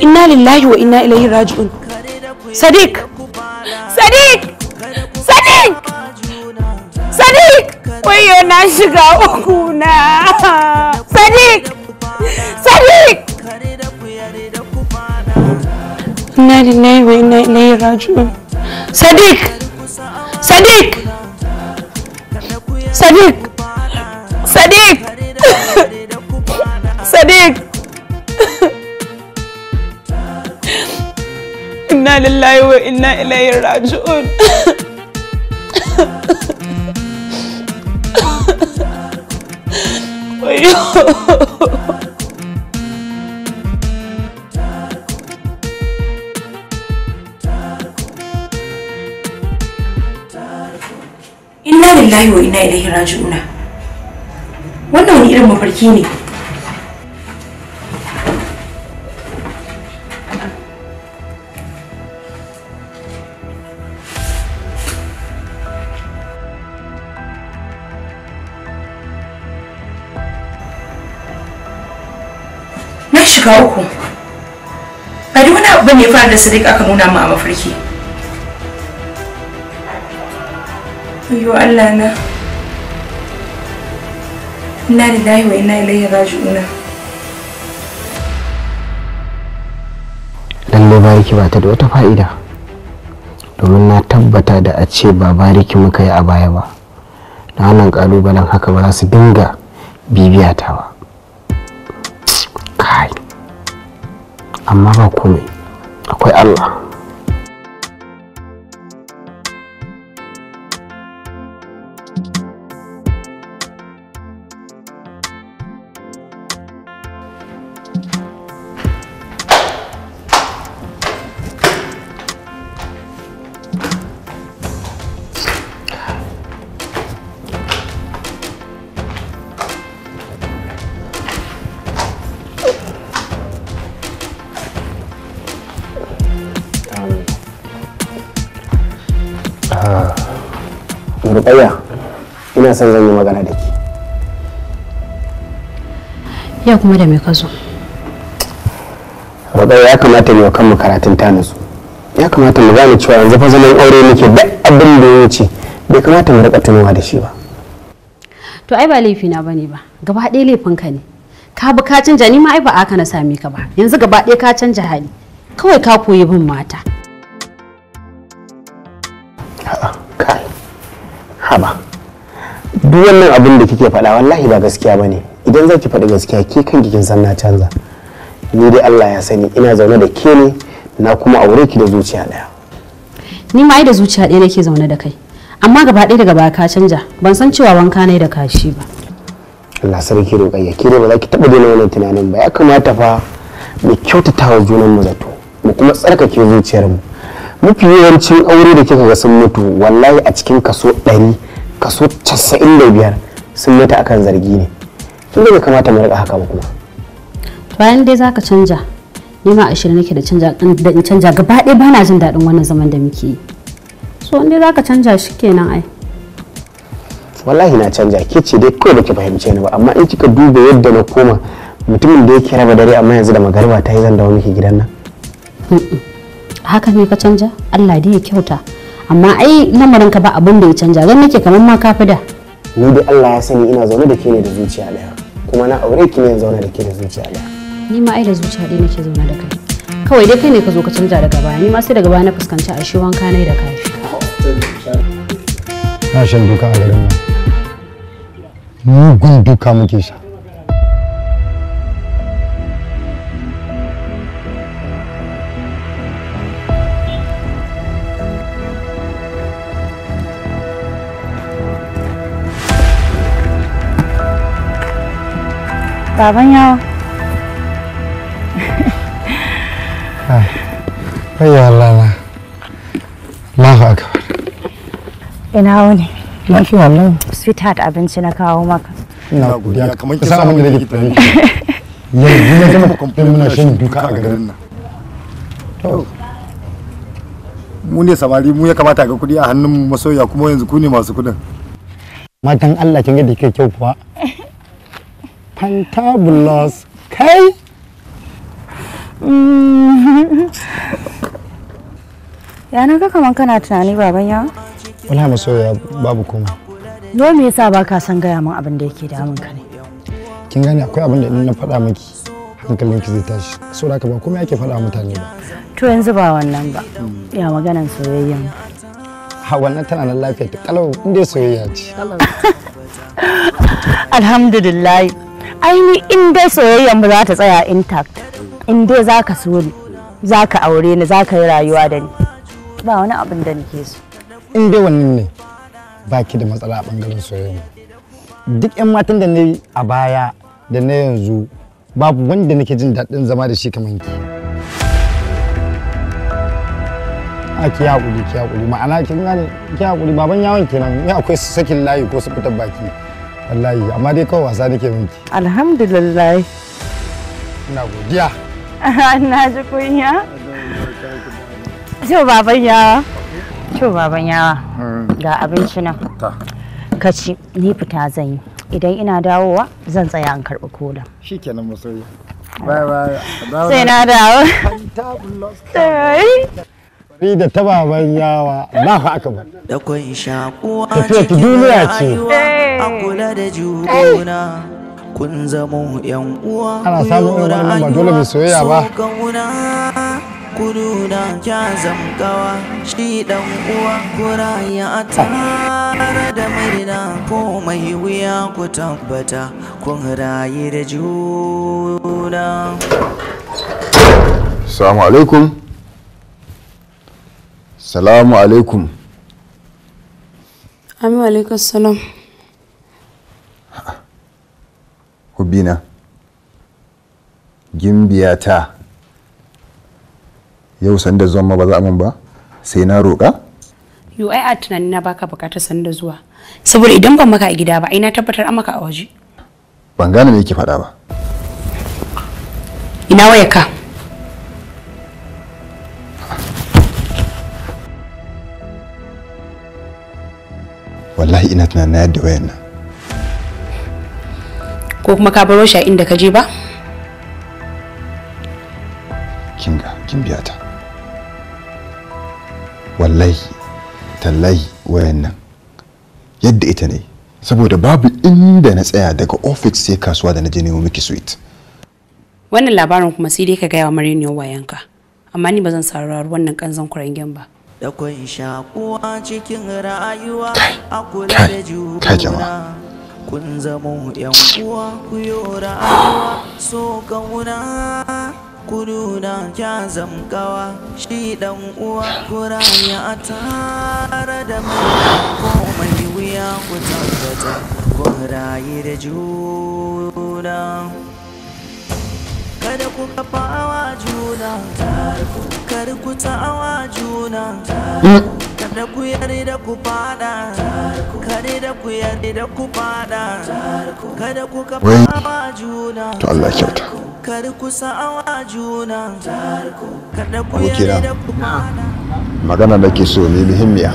Inna lillahi wa inna ilaihi raji'un. Sadiq! Sadiq! Sadiq! Sadiq! Wayo na shiga uku na. Sadiq! Sadiq! Inna lillahi wa inna ilaihi raji'un. Sadiq! Sadiq! Sadiq! Sadiq! Sadiq! Inna lillahi wa inna ilaihi raji'un. Inna lillahi wa inna ilaihi raji'un. Wannan wani irin mafarki ne? Na shiga uku. Ba da wani abu bane ya fara da Sadiq aka nuna mu a mafarki. Ayyo Allah na. Inna lillahi wa inna ilaihi raji'un. Lalle bariki ba ta da wata fa'ida. Domin na tabbata da a ce ba bariki muka yi a baya ba. Da wannan kalubalen haka ba za su dinga bibiyata ba. Kai. Amma ba komai. Akwai Allah. Ruqayya, ina son zan yi magana da ke. Ya kuma da me ka zo? Ruqayya, ya kamata mu kan mu karatun ta nasu. Ya kamata mu gane cewa yanzu fa zaman aure muke da abin da ya wuce bai kamata mu rika tunawa da shi ba. To ai ba laifi na bane ba. Gaba ɗaya laifin ka ne. Ka bi ka canja ni ma ai ba aka na same ka ba. Yanzu gaba ɗaya ka canja hali. Kawai ka koyi bin mata. Kai. Haba. Duk wannan abin da kike faɗa wallahi ba gaskiya bane. Idan zaki faɗi gaskiya ke kanki kin san na canza. Ni dai Allah ya sani ina zaune da ke ne na kuma aure ki da zuciya daya. Ni ma ai da zuciya ɗaya nake zaune da kai. Amma gaba ɗaya daga baya ka canja. Ban san cewa wanka ne da kashi ba. Allah sarki Ruqayya, ke dai ba za ki taɓa daina wannan tunanin ba. Ya kamata fa mu kyautata wa junanmu zato. Mu kuma tsarkake zuciyarmu. Mafi yawancin aure da kika ga sun mutu wallahi a cikin kaso 100 kaso 95 sun mutu akan zargi ne. Kin ga kamata mu rika haka ba kuma. Bayan dai zaka canja ni ma 20 nake da canja gaba ɗaya bana jin daɗin wannan zaman da muke yi. So indai zaka canja shi kenan ai. Wallahi na canja, ke ce dai kawai baki fahimce ni ba, amma in kika duba yadda na koma mutumin da yake raba dare amma yanzu da magariba ta yi zan dawo miki gidan nan. Haka ne ka canja? Allah dai ya kyauta. Amma ai lamarin ka ba abin da ya canja. Gan nake kamar ma ka fi da. Ni dai Allah ya sani ina zaune da ke ne da zuciya daya. Kuma na aure ki ne zaune da ke da zuciya daya. Ni ma ai da zuciya daya nake zaune da kai. Kawai dai kai ne ka zo ka canja daga baya. Ni ma sai daga baya na fuskanci a shi wanka ne da kashi. Na shan duka a garin nan. Mugun duka muke sha. Baban yawa. Ayya Allah na. Allahu akbar. Ina wuni. Lafiya Allah. Sweetheart abinci na kawo maka. Ina godiya kamar ki san abin da nake tunani. Yanzu na gama complain muna shan duka a garin nan. To. Mu ne samari mu ya kamata ga kudi a hannun masoya kuma yanzu ku ne masu kudin. Matan Allah kin ga da ke kyau kuwa. Fantabulous kai Ya na ga kaman kana tunani baban yawa? Wallahi masoya babu komai. Yau me yasa baka san gaya min abin da yake damun ka ne? Kin gane akwai abin da in na faɗa miki hankalinki zai tashi. Saboda haka ba komai ake faɗa mutane ba. To yanzu ba wannan ba. Ya maganan soyayya. Ha wannan tana nan lafiya ta kalau inda soyayya ce. Alhamdulillah. Aini in dai soyayyar mu za ta tsaya intact. In dai zaka so ni, zaka aure ni, zaka yi rayuwa da ni. Ba wani abin da nake so. In dai wannan ne baki da matsala a bangaren soyayya. Duk 'yan matan da na yi a baya da na yanzu babu wanda nake jin daɗin zama da shi kamar ki. A ki haƙuri ma'ana kin gane ki haƙuri baban yawon kenan ya akwai sakin layi ko su fitar baki wallahi amma dai kawai wasa nake miki. Alhamdulillah. Ina godiya. Na ji kunya. To baban yawa. Ga abinci nan. Ka ci ni fita zan yi. Idan ina dawowa zan tsaya an karɓi kola. Shikenan masoyi. Bye. Sai na dawo. Ni da ta baban yawa ba fa aka ba. Da kun shakuwa Tafiya ta duniya ce. a kula da juna kun zamo yan uwa. Ana samun irin wannan ba dole mai soyayya ba. Kuduna ya zamgawa shi dan uwa kuraya a tare da murna ko mai wuya ku tabbata kun rayu da juna. Assalamu alaikum. Salamu alaikum. Amin alaikum salam. Hubina. Gimbiyata. Yau sanda zuwan ma ba za a min ba? Sai na roƙa? Yo ai a tunani na baka bukatar sanda zuwa. Saboda idan ban maka a gida ba, ai na tabbatar an maka a waje. Ban gane me yake faɗa ba. Ina wayarka? Wallahi ina tunanin na yadda wayan nan. Ko kuma ka baro shi a inda ka je ba? Gimbiyata. Wallahi tallahi wayan nan yadda ita ne saboda babu inda na tsaya daga office sai kasuwa da na je nemo miki sweet. Wannan labarin kuma sai dai ka gaya wa mariniyar wayanka, amma ni ba zan saurari wannan kanzon kurangen ba. Da kun shakuwa cikin rayuwa a kula da juna kun zamo yan uwa ku yo rayuwa so kauna. Kuduna ya zamgawa shi dan uwa kuraya a tare da mai ko mai wuya ku tabbata kun rayu da juna. Kada ku kafawa juna kada ku ta'awa juna kada ku yarda ku fada kada ku yarda ku fada kada ku kafawa juna To Allah kyauta. kada ku sa'awa juna kada ku yarda ku fada. Magana nake so ne muhimmiya.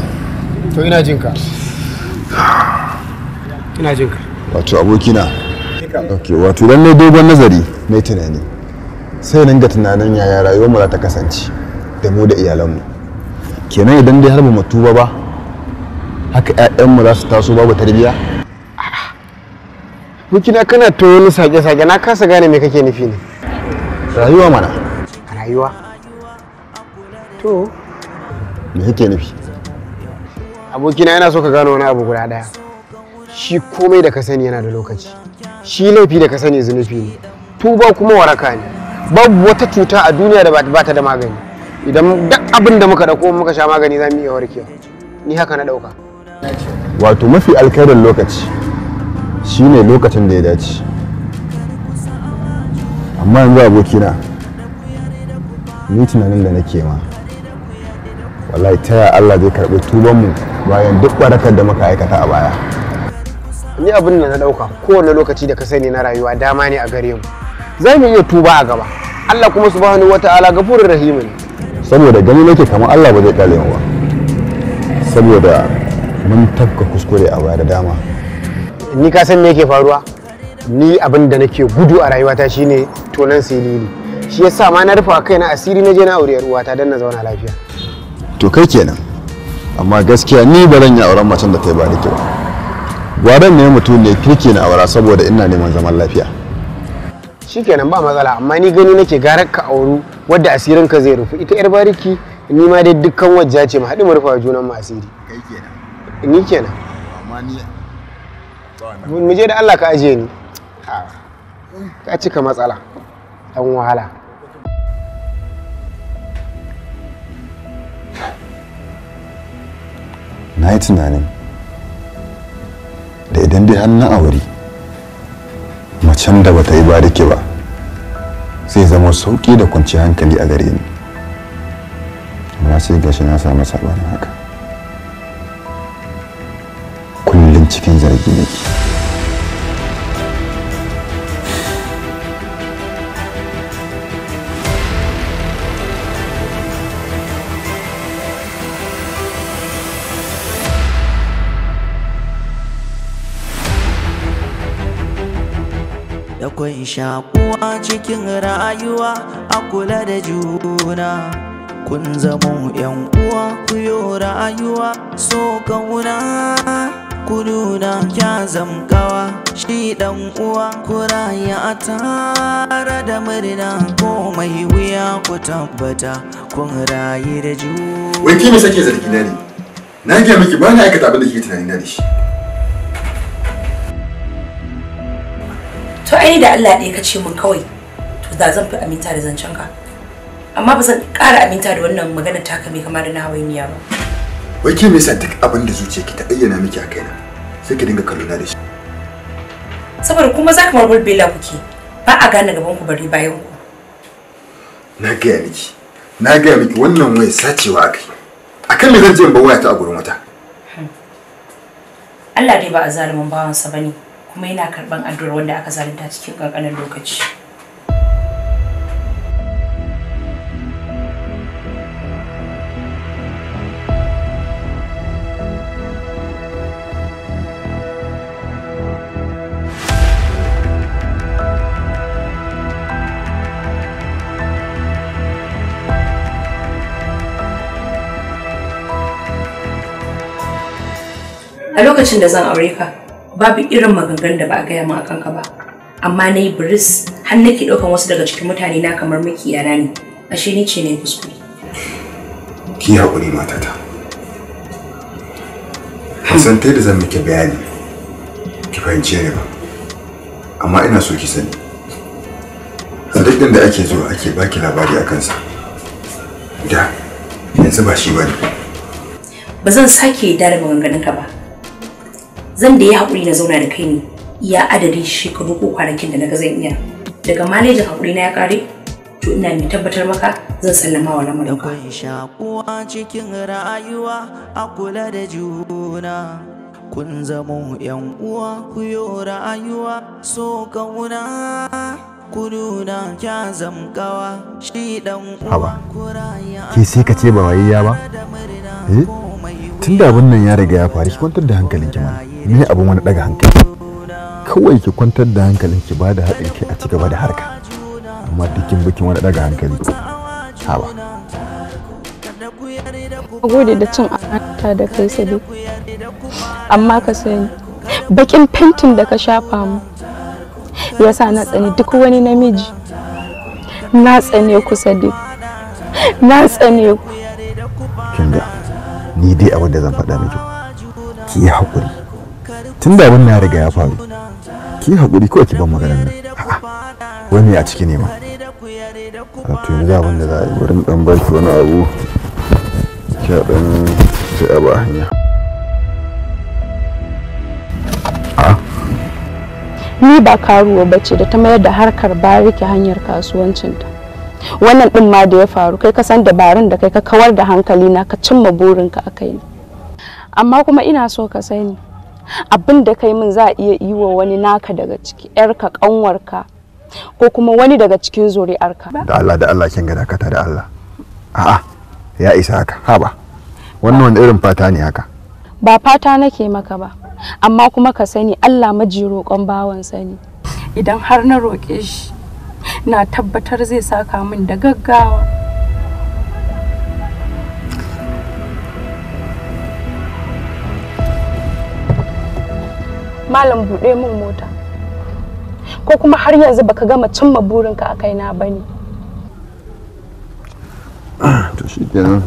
To ina jinka. Wato abokina. Okay, wato dan ne dogon nazari mai tunani. Sai nan ga tunanin yaya rayuwar mu za ta kasance da mu da iyalanmu. Kenan idan dai har ba mu tuba ba haka ƴaƴan mu za su taso babu tarbiyya. Bukina kana to wani sake-sake na kasa gane me kake nufi ne. Rayuwa mana. Rayuwa. To Me kake nufi? abokina yana so ka gano wani abu guda daya. Shi komai da ka sani yana da lokaci. Shi laifi da ka sani zunubi ne. Tuba kuma waraka ne. Babu wata cuta a duniya da ba ta da magani. Idan duk abin da muka dauko muka sha magani za mu iya warkewa. Ni haka na dauka. Wato mafi alkhairin lokaci shine lokacin da ya dace. Amma yanzu abokina ni tunanin da nake ma wallahi taya Allah zai karɓi tubanmu bayan duk barakar da muka aikata a baya. Ni abin da na dauka kowane lokaci da ka sani na rayuwa dama ne a gare mu. Za mu iya tuba a gaba. Allah kuma subhanahu wata'ala gafurur rahim ne. Saboda gani nake kamar Allah ba zai kale mu ba. Saboda mun tafka kuskure a baya da dama. Ni ka san me yake faruwa? Ni abin da nake gudu a rayuwata shine tonan silili. shi yasa ma na rufa kaina asiri na je na aure yar uwata dan na zauna lafiya. To kai kenan, amma gaskiya ni ba zan yi auren macen da ta yi ba da kyau. Gwaran ne mutum ne kirki na aura saboda ina neman zaman lafiya. Shikenan ba matsala, amma ni gani nake garar ka auru wadda asirin ka zai rufu. Ita yar bariki ni ma dai dukkan wajja ce mu haɗu mu rufa junan mu asiri. Kai kenan. Ni kenan. Amma ni mu je da Allah ka aje ni. Ka cika matsala. Dan wahala. na yi tunanin da idan dai har na aure macen da bata yi ba da ke ba zai zama sauki da kwanciyar hankali a gare ni, amma sai gashi na samu sabanin haka. Kullum cikin zargi nake. da kwai shakuwa cikin rayuwa a kula da juna kun zamo yan uwa ku yo rayuwa so kauna ku nuna kya zamkawa shi dan uwa ku raya tare da murna ko mai wuya ku tabbata kun rayu da juna. Wai ke me sake zargi na ne? Na ga miki ba na aikata abin da kike tunani na da shi. To ai da Allah ɗaya ka ce mun kawai to da zan fi aminta da zancen ka. Amma ba zan ƙara aminta da wannan magana taka mai kama da na hawainiya ba. Wai ke me yasa duk abin da zuciyarki ta ayyana miki a kaina sai ki dinga kallo na da shi? Saboda kuma za ka marbar bela kuke ba a gane gaban ku bari bayan ku. Na gaya miki wannan waya sacewa akai. Akan me zan je in ba waya ta a gurin wata? Allah dai ba a zalimin bawansa bane. Kuma yana karban addu'ar wanda aka zalunta cikin kankanin lokaci. A lokacin da zan aure ka, babu irin maganganun da ba a gaya min akan ka ba, amma na yi biris har nake ɗaukan wasu daga cikin mutane na kamar makiyana ne. Ashe ni ce ne kuskure. Ki haƙuri matata. Hassan ta da zan miki bayani ki fahimce ni ba, amma ina so ki sani Sadiq din da ake zuwa ake baki labari a kansa da yanzu ba shi bane. Ba zan sake yarda da maganganun ka ba. Zan da yi haƙuri na zauna da kai ne iya adadin shekaru ko kwanakin da na ga zan iya. Daga malejin haƙuri na ya ƙare, to ina mai tabbatar maka zan sallama wa lamarin ka. Akwai shakuwa cikin rayuwa a kula da juna. Kun zamo yan uwa ku yo rayuwa so kauna. Ku nuna kya zamkawa shi dan uwa ku raya. Ke sai ka ce ba wayayya ba? Tunda abin nan ya riga ya faru ki kwantar da hankalinki mana. Me abin wani daga hankali? Kawai ki kwantar da hankalinki ba da haɗin ki a ci gaba da harka. Amma dukkin bikin wani daga hankali. Haba. Gode da cin amana da kai Sadiq. Amma ka sani bakin fentin da ka shafa mu yasa na tsani duk wani namiji. Na tsane ku Sadiq. Na tsane ku. Kinga ni dai abin da zan faɗa miki. Ki yi haƙuri. Tunda abin ya riga ya faru. Ki yi haƙuri kawai ki ban maganar nan. A'a. Wani a ciki ne ma. To yanzu abin da za a yi wurin ɗan baki wani abu. Ki ɗan sai a ba hanya. Ni ba karuwa bace da ta mayar da harkar bariki hanyar kasuwancinta. Wannan din ma da ya faru kai ka san dabarun da kai ka kawar da hankali na ka cimma burinka a kai. Amma kuma ina so ka sani abin da kai min za a iya yi wa wani naka daga ciki, yarka, kanwarka ko kuma wani daga cikin zuri'arka. Da Allah kin ga dakata da Allah. A'a ya isa haka. Haba. Wannan wani irin fata ne haka? Ba fata nake maka ba. Amma kuma ka sani Allah maji roƙon bawan sani. Idan har na roƙe shi na tabbatar zai saka min da gaggawa. Malam buɗe min mota. Ko kuma har yanzu baka gama cimma burinka a kaina bane. To shi kenan.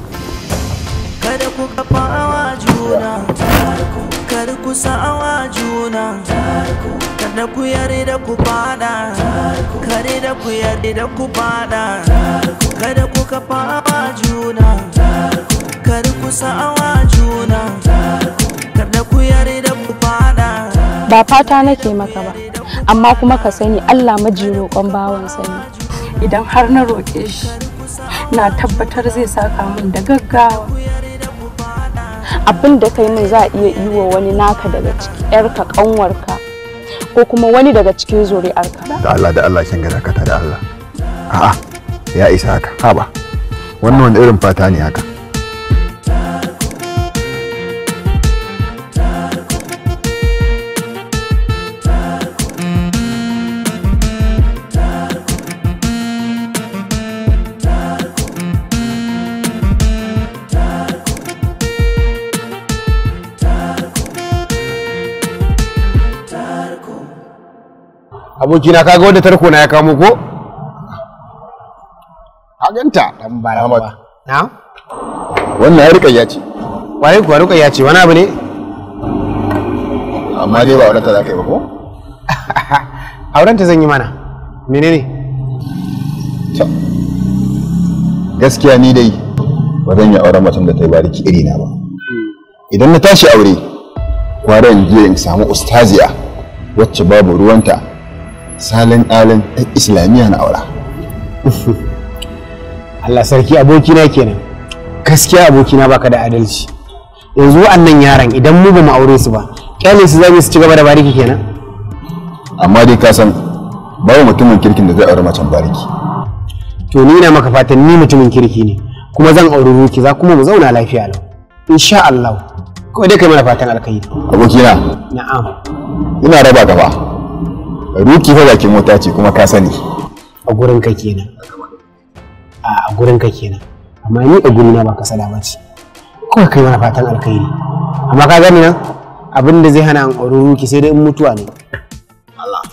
Kada ku kafawa juna, kada ku sa'awa juna, kada ku yarda ku fada, kada ku yarda ku fada, kada ku kafawa juna, kada ku sa'awa juna, kada ku yarda ku fada. Ba fata nake maka ba, amma kuma ka sani Allah maji roƙon bawansa ne. Idan har na roƙe shi, na tabbatar zai saka min da gaggawa. Abin da kai min za a iya yi wa wani naka daga ciki, yarka, ƙanwarka, ko kuma wani daga cikin zuri'arka. Da Allah kin ga dakata da Allah. A'a, ya isa haka. Haba. Wannan wanda irin fata ne haka. Abokina kaga wanda tarko na ya kamo ko? A ganta dan baramba. Na? Wannan ya rikayya ce. Wai kuwa rikayya ce wani abu ne? Amma dai ba auren ta za ka yi ba ko? Auren ta zan yi mana. Menene? Gaskiya ni dai ba zan yi auren mutum da ta yi bariki iri na ba. Idan na tashi aure, kwara in je in samu ustaziya wacce babu ruwanta. Salin alin ta islamiyya na aura. Allah sarki abokina kenan. Gaskiya abokina baka da adalci. Yanzu wa'annan yaran idan mu ba mu aure su ba, kyale su zamu su ci gaba da bariki kenan. Amma dai ka san babu mutumin kirkin da zai aure macen bariki. To ni na maka fatan ni mutumin kirki ne, kuma zan aure Ruki za kuma mu zauna lafiya lau. Insha Allah. Kawai dai kai mana fatan alkhairi. Abokina. Na'am. Ina raba gaba. Ruki fa bakin mota ce kuma ka sani. A gurin ka kenan. A gurin ka kenan. Amma ni a gurina ba kasala ba ce. Kawai kai mana fatan alkhairi. Amma ka gani nan abin da zai hana an aure Ruki sai dai in mutuwa ne.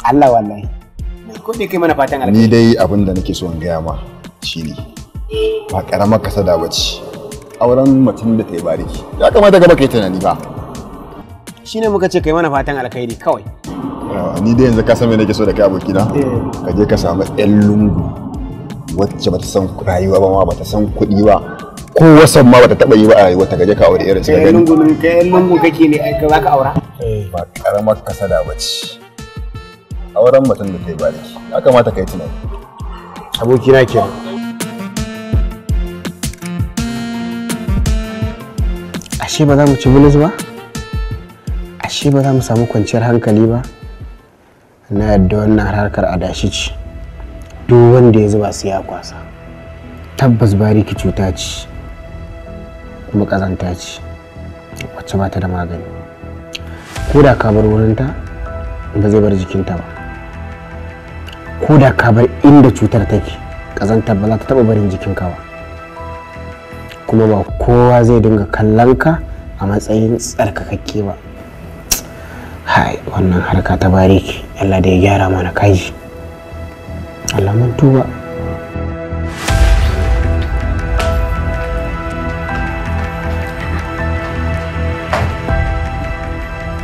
Allah wallahi. Ko dai kai mana fatan alkhairi. Ni dai abin da nake so in gaya ma shine ba karamar kasada ba ce. Auren mutum da ta yi bariki. Ya kamata gaba kai tunani ba. Shine muka ce kai mana fatan alkhairi kawai. Ni dai yanzu ka san me nake so da kai abokina? Ka je ka samu ƴan lungu wacce bata san rayuwa ba ma bata san kuɗi ba ko wasan ma bata taɓa yi ba a rayuwa ta gaje ka aure irin su da gani. Ƴan lungu kake ne ka za ka aura? Ba karamar kasada ba ce. Auren mutum da ta yi bariki. Ya kamata ka yi tunani. Abokina kenan. Ashe ba za mu ci bulus ba? Ashe ba za mu samu kwanciyar hankali ba? Na yadda wannan harkar adashi ce. Duk wanda ya zuba sai ya kwasa. Tabbas bariki cuta ce kuma ƙazanta ce wacce ba ta da magani. Ko da ka bar wurinta ba zai bar jikinta ba. Ko da ka bar inda cutar take ƙazantar ba za ta taɓa barin jikinka ba. Kuma ba kowa zai dinga kallon ka a matsayin tsarkakakke ba. Hai, wannan harka ta bariki Allah da ya gyara mana kaji. Allah mun tuba.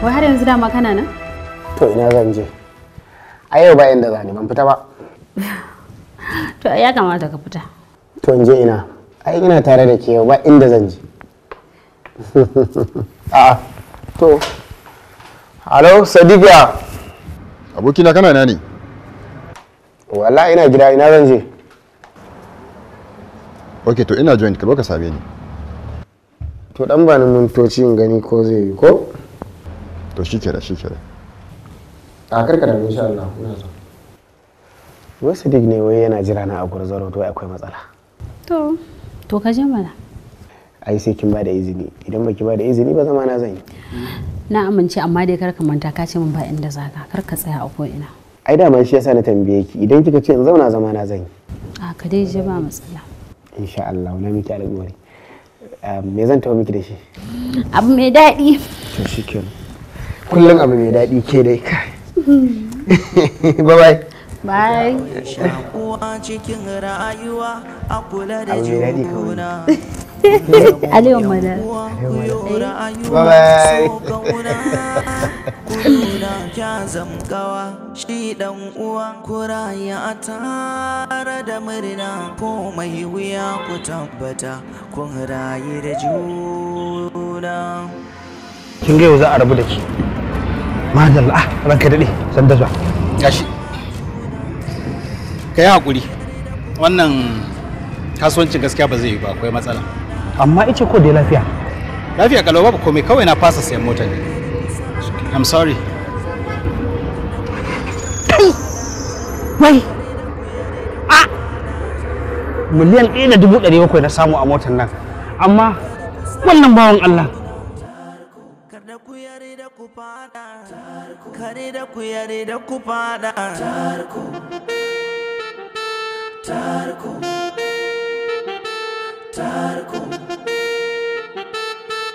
Wai har yanzu dama kana nan? To ina zan je? A yau ba inda zani ban fita ba. To ya kamata ka fita. To in je ina? Ai ina tare da ke yau ba inda zan je. A'a. To. Halo Sadiqa. Abokina kana ina ne? Wallahi ina gida, ina zan je. Ok, to ina joint ka zo ka same ni. To dan ba ni mintoci in gani ko zai yi ko? To shikenan. A karka da insha Allah ina zo. Wai Sadiq ne wai yana jira na a gurzaro to akwai matsala. To ka je mana. Ai sai kin ba da izini. Idan baki ba da izini ba zama na zan yi. Na amince amma dai kar ka manta ka ce min ba inda zaka. Kar ka tsaya a ko ina. ai dama shi yasa na tambaye ki idan kika ce in zauna zama na zan yi. A ka dai je ba matsala. Insha Allah na miki alƙawari. Me zan tawo miki da shi? Abu mai daɗi. To shikenan. Kullum abu mai daɗi ke dai kai. Bye bye. Bye. Shakuwa cikin rayuwa a kula da juna. Aliyu Mada. Bye bye. Kuna kya zamgawa shi dan uwa kuraya tare da murna ko mai wuya ku tabbata kun rayu da juna. Kin ga yau za a rabu da ki. Madalla ranka dade san da zuwa. Gashi. Kai hakuri. Wannan kasuwancin gaskiya ba zai yi ba, akwai matsala. Amma ice ko da lafiya. Lafiya kalau babu komai, kawai na fasa sayan motar ne. I'm sorry. Wai. Ah! Miliyan 1,700 na samu a motar nan. Amma wannan bawan Allah. Kada ku yarda ku fada. Kada ku yarda ku fada. Tarko. Tarko. Tarko.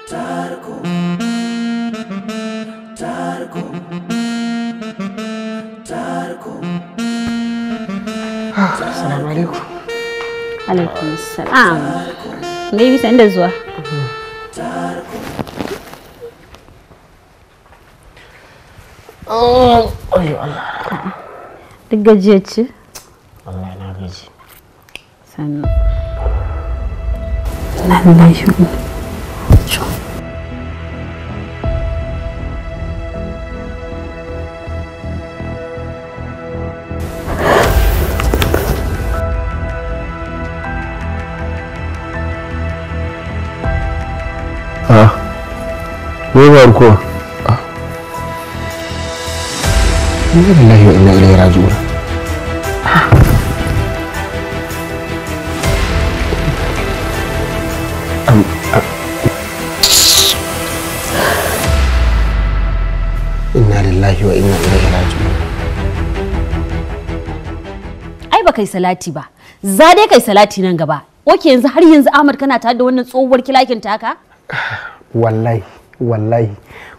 Tarko. Tarko. Tarko. Assalamu alaikum. Alaikum salam. Baby san da zuwa. Oh, Allah. Duk gajiya ce? Allah na gaji. Sannu. Lallai shi. Me ko? Inna lillahi wa inna ilaihi raji'un. Inna lillahi wa inna ilaihi raji'un. Ai ba kai salati ba. Za dai kai salati nan gaba. Oke yanzu har yanzu Ahmad kana tare da wannan tsohuwar kilakin taka? Wallahi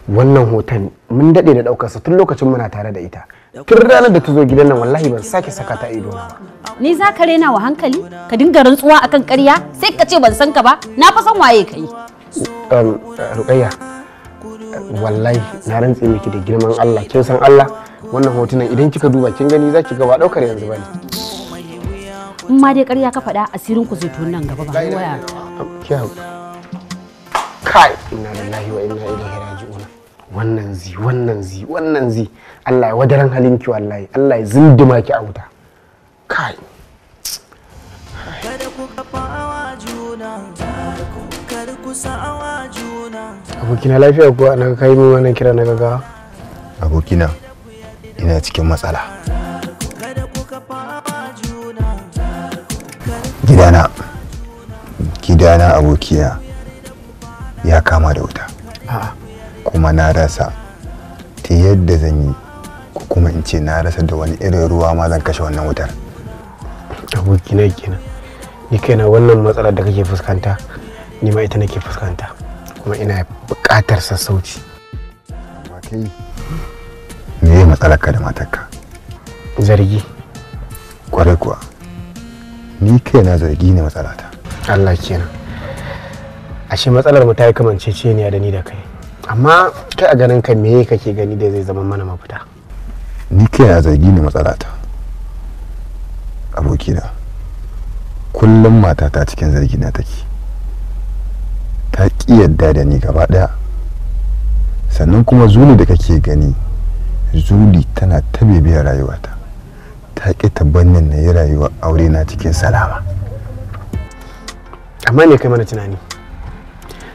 wannan hoton mun dade da daukar sa tun lokacin muna tare da ita. Tun ranar da ta zo gidan nan wallahi ban sake saka ta ido na ba. Ni za ka rena wa hankali? Ka dinga rantsuwa akan ƙarya? Sai ka ce ban san ka ba? Na fa san waye kai. Ruqayya wallahi na rantse miki da girman Allah kin san Allah wannan hotunan idan kika duba kin gani zaki ga ba daukar yanzu bane. In ma dai ƙarya ka faɗa asirin ku zai tona nan gaba ba waya. Kai inna lillahi wa inna ilaihi raji'un. Wannan zi Allah ya wadaran halinki wallahi Allah ya zindima ki a wuta. Kai kada ku kafawa juna kada ku sa'awa juna. abokina lafiya kuwa na kai min wannan kira na gaggawa? Abokina ina cikin matsala. Gidana abokina ya kama da wuta. Kuma na rasa ta yadda zan yi ko kuma in ce na rasa da wani irin ruwa ma zan kashe wannan wutar. Abokina kenan ni kaina wannan matsalar da kake fuskanta ni ma ita nake fuskanta kuma ina buƙatar sassauci. Amma kai me matsalar ka da matarka? Zargi. Kwarai kuwa ni kaina zargi ne matsalata. Allah kenan. Ashe matsalar mu ta yi kamanceceniya da ni da kai. Amma kai a ganin ka me kake gani da zai zama mana mafita? Ni kaina zargi ne matsalata. Abokina kullum matata cikin zargi na take. Ta ki yadda da ni gaba daya. Sannan kuma Zuli da kake gani Zuli tana ta bibiyar rayuwata. Ta ki tabbannin na yi rayuwar aure na cikin salama. Amma ne kai mana tunani.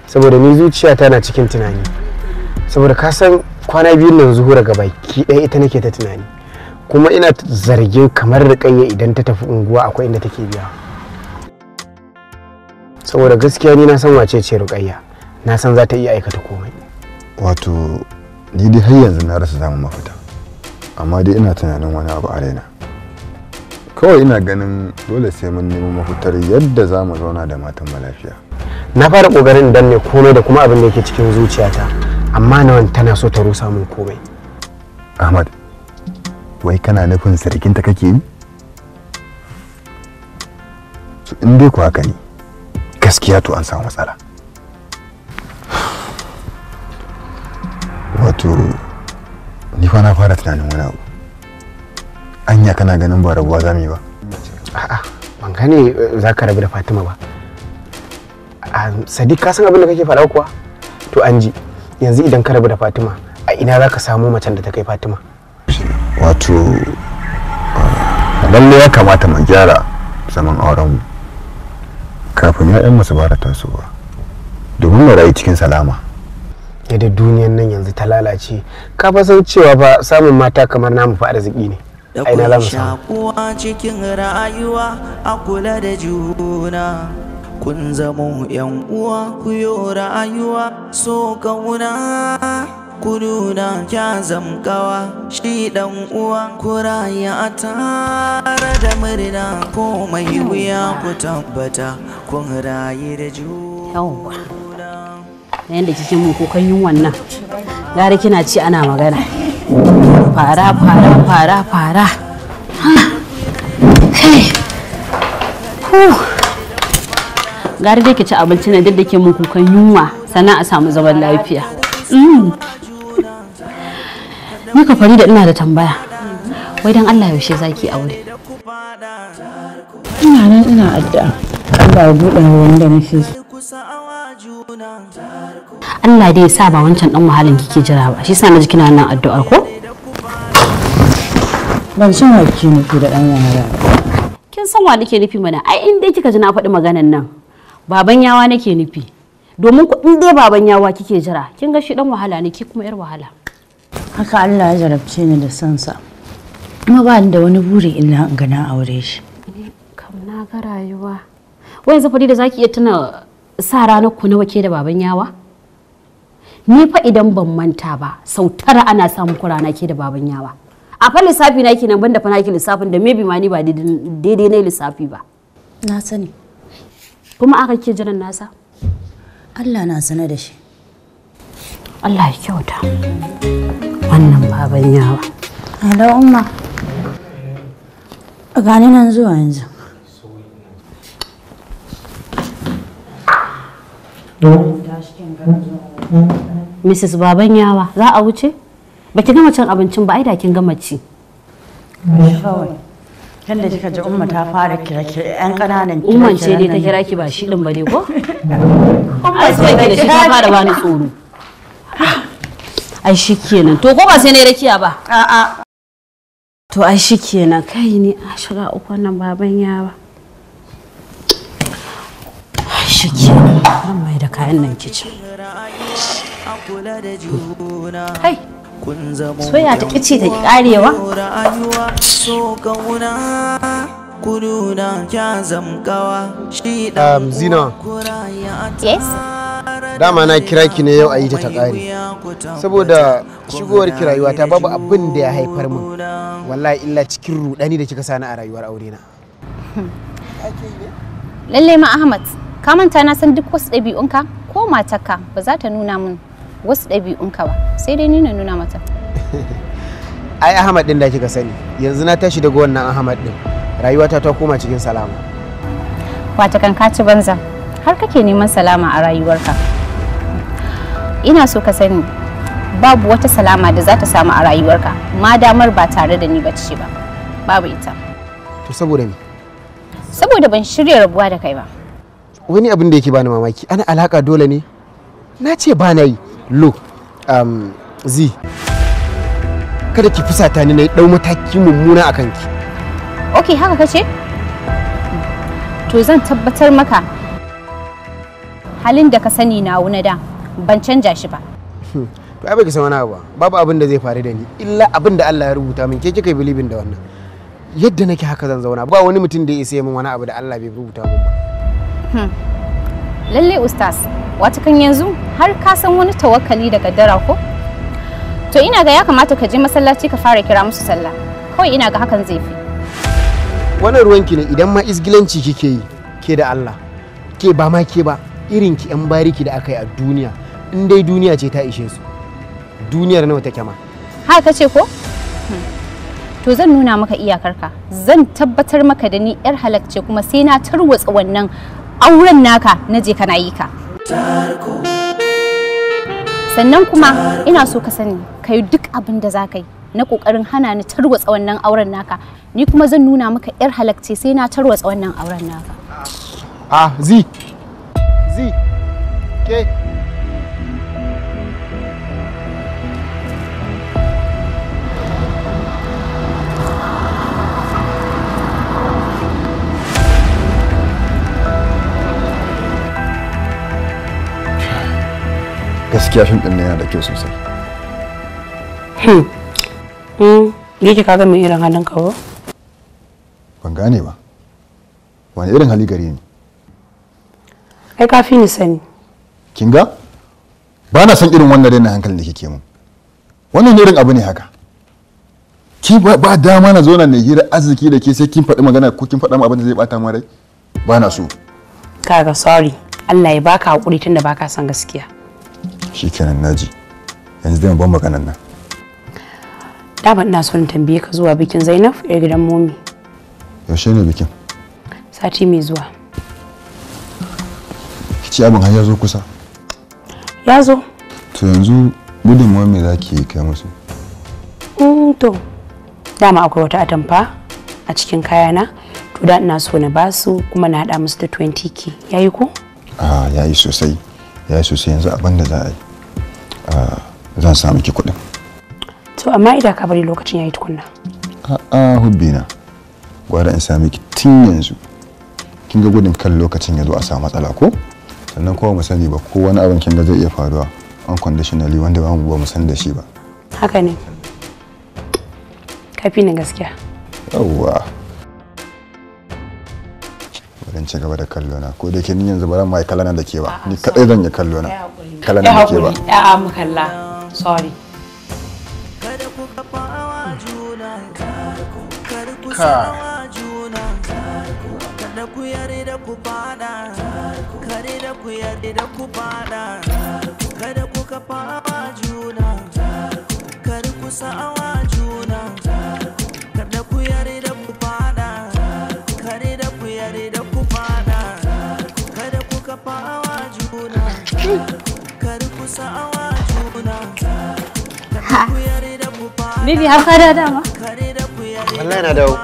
Saboda ni zuciyata na cikin tunani. Saboda ka san kwana biyun nan Zuhura gabaki ɗaya ita nake ta tunani. Kuma ina zargin kamar Ruqayya idan ta tafi unguwa akwai inda take biya. Saboda gaskiya ni na san wace ce Ruqayya. Na san za ta iya aikata komai. Wato ni dai har yanzu na rasa samun mafita. amma dai ina tunanin wani abu a raina. Kawai ina ganin dole sai mun nemi mafitar yadda za mu zauna da matan mu lafiya. Na fara kokarin danne komai da kuma abin da yake cikin zuciyata, amma nawan tana so ta rusa min komai. Ahmad, wai kana nufin sarkinta kake yi? So in dai ku haka ne, gaskiya to an samu matsala. Wato ni fa na fara tunanin wani abu. Anya kana ganin ba rabuwa za mu yi ba? A'a, ban gane za ka rabu da Fatima ba. Sadiq, ka san abin da kake faɗa kuwa? To an ji, yanzu idan ka rabu da Fatima, a ina za ka samu macen da ta kai Fatima? Wato lalle ya kamata mu gyara zaman aurenmu kafin ya'yan su fara tasowa domin mu rayu cikin salama. Yadda duniyan nan yanzu ta lalace, ka fa san cewa fa samun mata kamar namu fa arziki ne. Ai na zamu samu. Cikin rayuwa a kula da juna, kun zamo yan uwa ku yo rayuwa so kauna, ku nuna kya zamkawa shi dan uwa, ku raya tare da murna ko mai wuya ku tabbata kun rayu da juna. Yayin da kike mun kokan yunwan nan, gare kina ci ana magana. Fara. Gare dai ki ci abinci na duk da ke mun kokan yunwa, sannan a samu zaman lafiya. Ni ka fari da ina da tambaya. Wai dan Allah yaushe zaki aure? Ina nan ina addu'a. Allah ya buɗe wanda nake so. Allah dai ya sa ba wancan dan wahalan kike jira ba. Shi yasa naji kina nan addu'ar ko? Ban san wa kike nufi da dan wahala. Kin san wa nake nufi mana? Ai in dai kika ji na faɗi maganan nan, baban yawa nake nufi. Domin ku in dai baban yawa kike jira, kin ga shi dan wahala ne, ki kuma yar wahala. Haka Allah ya jarabce ni da sansa. Kuma ba ni da wani buri illa in ga na aure shi. Kam na ga rayuwa. Wai yanzu fari da zaki iya tuna sa ranar ku nawa ke da baban yawa? Ni fa idan ban manta ba, sau tara ana samun ku rana ke da baban yawa. A fa lissafi na kenan banda fa naki lissafin da maybe ma ni ba daidai ne lissafi ba. Na sani. Kuma aka ke jiran nasa? Allah na sanar da shi. Allah ya kyauta. Wannan baban yawa. Hello umma. Gani nan zuwa yanzu. Mrs. Baban yawa, za a wuce? Baki gama cin abincin ba, ai da kin gama ci. Kawai. Yanda kika ji umma ta fara kira-kira ƴan ƙananan kira. Umman ce dai ta kira ki ba shi din ba dai ko? Ai sai da shi ta fara bani tsoro. Ai shikenan. To ko ba sai ne rakiya ba? A'a. To ai shikenan, kai ne a shiga uku nan baban yawa. Ai shikenan. Ran mai da kayan nan kicin. Kai. Soya ta kici ta karewa. Zina. Yes. Dama na kira ki ne yau a yi ta kare. Saboda shigowar ki rayuwa ta babu abin da ya haifar min. Wallahi illa cikin rudani da kika sani a rayuwar aure na. Lalle ma Ahmad, ka manta na san duk wasu ɗabi'unka ko matarka ba za ta nuna min wasu ɗabi'unka ba, sai dai ni na nuna mata. Ai Ahmad din da kika sani, yanzu na tashi daga wannan Ahmad din. Rayuwata ta koma cikin salama. Wata kan ka ci banza, har kake neman salama a rayuwarka. Ina so ka sani, babu wata salama da za ta samu a rayuwarka, ma damar ba tare da ni bace ba. Babu ita. To saboda me? Saboda ban shirya rabuwa da kai ba. Wani abin da yake bani mamaki, ana alaka dole ne? Na ce ba na yi. Look, Z, kada ki fusata ni na dau mataki mummuna a kanki. Ok, haka kace? To zan tabbatar maka halin da ka sani na wuna da ban canja shi ba. To ai baki san wani abu ba. Babu abin da zai faru da ni illa abin da Allah ya rubuta min. Ke kika yi believing da wannan. Yadda nake haka zan zauna. Ba wani mutum da ya isa min wani abu da Allah bai rubuta min ba. Lalle ustaz, wata kan yanzu har ka san wani tawakkali da kaddara ko? To ina ga ya kamata ka je masallaci ka fara kira musu sallah. Kawai ina ga hakan zai fi. Wannan ruwanki ne idan ma isgilanci kike yi ke da Allah. Ke ba ma ke ba irin ki yan bariki da aka yi a duniya. In dai duniya ce ta ishe su. Duniyar nawa take ma. Haka ce ko? To zan nuna maka iyakarka. Zan tabbatar maka da ni yar halakce kuma sai na tarwatsa wannan auren naka na je kana yi ka. Sannan kuma ina so ka sani kai duk abin da za ka yi na kokarin hana ni tarwatsa wannan auren naka, ni kuma zan nuna maka yar halakce sai na tarwatsa wannan auren naka. Zi ke gaskiya fim din yana da kyau sosai. Yake kaga mai irin halin kawo? Ban gane ba. Wani irin hali gare ni? Ai kafi ni sani. Kin ga? Ba na san irin wannan rainin hankalin da kike mun. Wannan irin abu ne haka. Ki ba dama na zo na ne hira arziki da ke sai kin faɗi magana ko kin faɗa min abin da zai bata min rai? Ba na so. Kaga sorry. Allah ya baka hakuri tunda baka san gaskiya. Shikenan naji. Yanzu dai ban maganan nan. Da ban ina son tambaye ka zuwa bikin Zainab a gidan Momi. Yaushe ne bikin? Sati mai zuwa. Kici abin har ya zo kusa. Ya zo. To yanzu gudunmuwa me zaki kai musu? To dama akwai wata atamfa a cikin kayana to da ina so na basu kuma na hada musu da 20k. Yayi ko? Yayi sosai. Yayi sosai yanzu abin da za a yi. Zan samu ki kuɗin. To amma idan ka bari lokacin yayi tukunna. Hubbina. Gwada in sami ki tun yanzu. Kin ga gudun kan lokacin ya zo a samu matsala ko? Sannan kuma mu sani ba ko wani abin kin ga zai iya faruwa unconditionally wanda ba mu san da shi ba. Haka ne. Kafi ni gaskiya. Yawwa. Bari ci gaba da kallo na ko da ke ni yanzu ba ran mai kallana da ke ba. Ni kadai zan yi kallo na. Kallana da ke ba. A'a mu kalla. Sorry. Kada ku yarda ku fada, kada ku yarda ku fada, kada ku kafa juna, kada ku sa'awa juna, kada ku yarda ku fada, kada ku yarda ku fada, kada ku kafa juna, kada ku sa'awa juna, kada ku yarda ku fada. Bibi har ka da dama? Wallahi na dawo.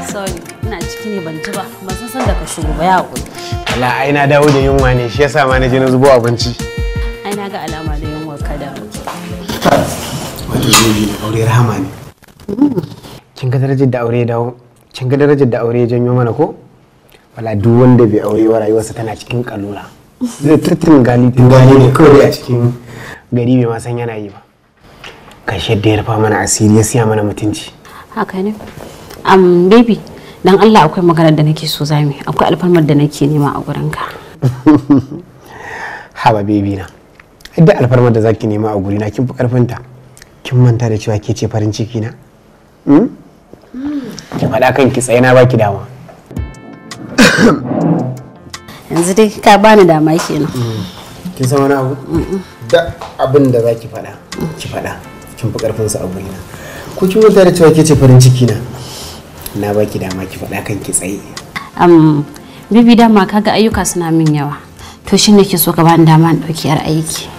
Sorry, ina ciki ne ban ji ba. Ban san da ka shigo ba ya hakuri. Allah ai na dawo da yunwa ne shi yasa ma na je na zubo abinci. Ai na ga alama da yunwa ka da. Wato zoji ne aure rahama ne. Kin ga darajar da aure ya dawo? Kin ga darajar da aure ya janyo mana ko? Wala duk wanda bai aure wa rayuwarsa tana cikin kalula. Zai tattun gali ne kawai a cikin gari bai ma san yana yi ba. Kashe da ya rufa mana asiri ya siya mana mutunci. Haka ne. Baby, dan Allah akwai maganar da nake so zami. Akwai alfarmar da nake nema a gurinka. Haba baby na. Yadda alfarmar da zaki nema a gurina kin fi karfinta. Kin manta da cewa ke ce farin ciki na? Ki faɗa kanki tsaye na baki dama. Yanzu dai ka bani dama kenan. Kin san wani abu? Da abin da zaki faɗa, ki faɗa. Kin fi karfinsa a gurina. Ko kin manta da cewa ke ce farin ciki na? Na baki dama ki faɗa kanki tsaye. Bibi dama kaga ayyuka suna min yawa. To shi ne ke so ka bani dama in ɗauki yar aiki.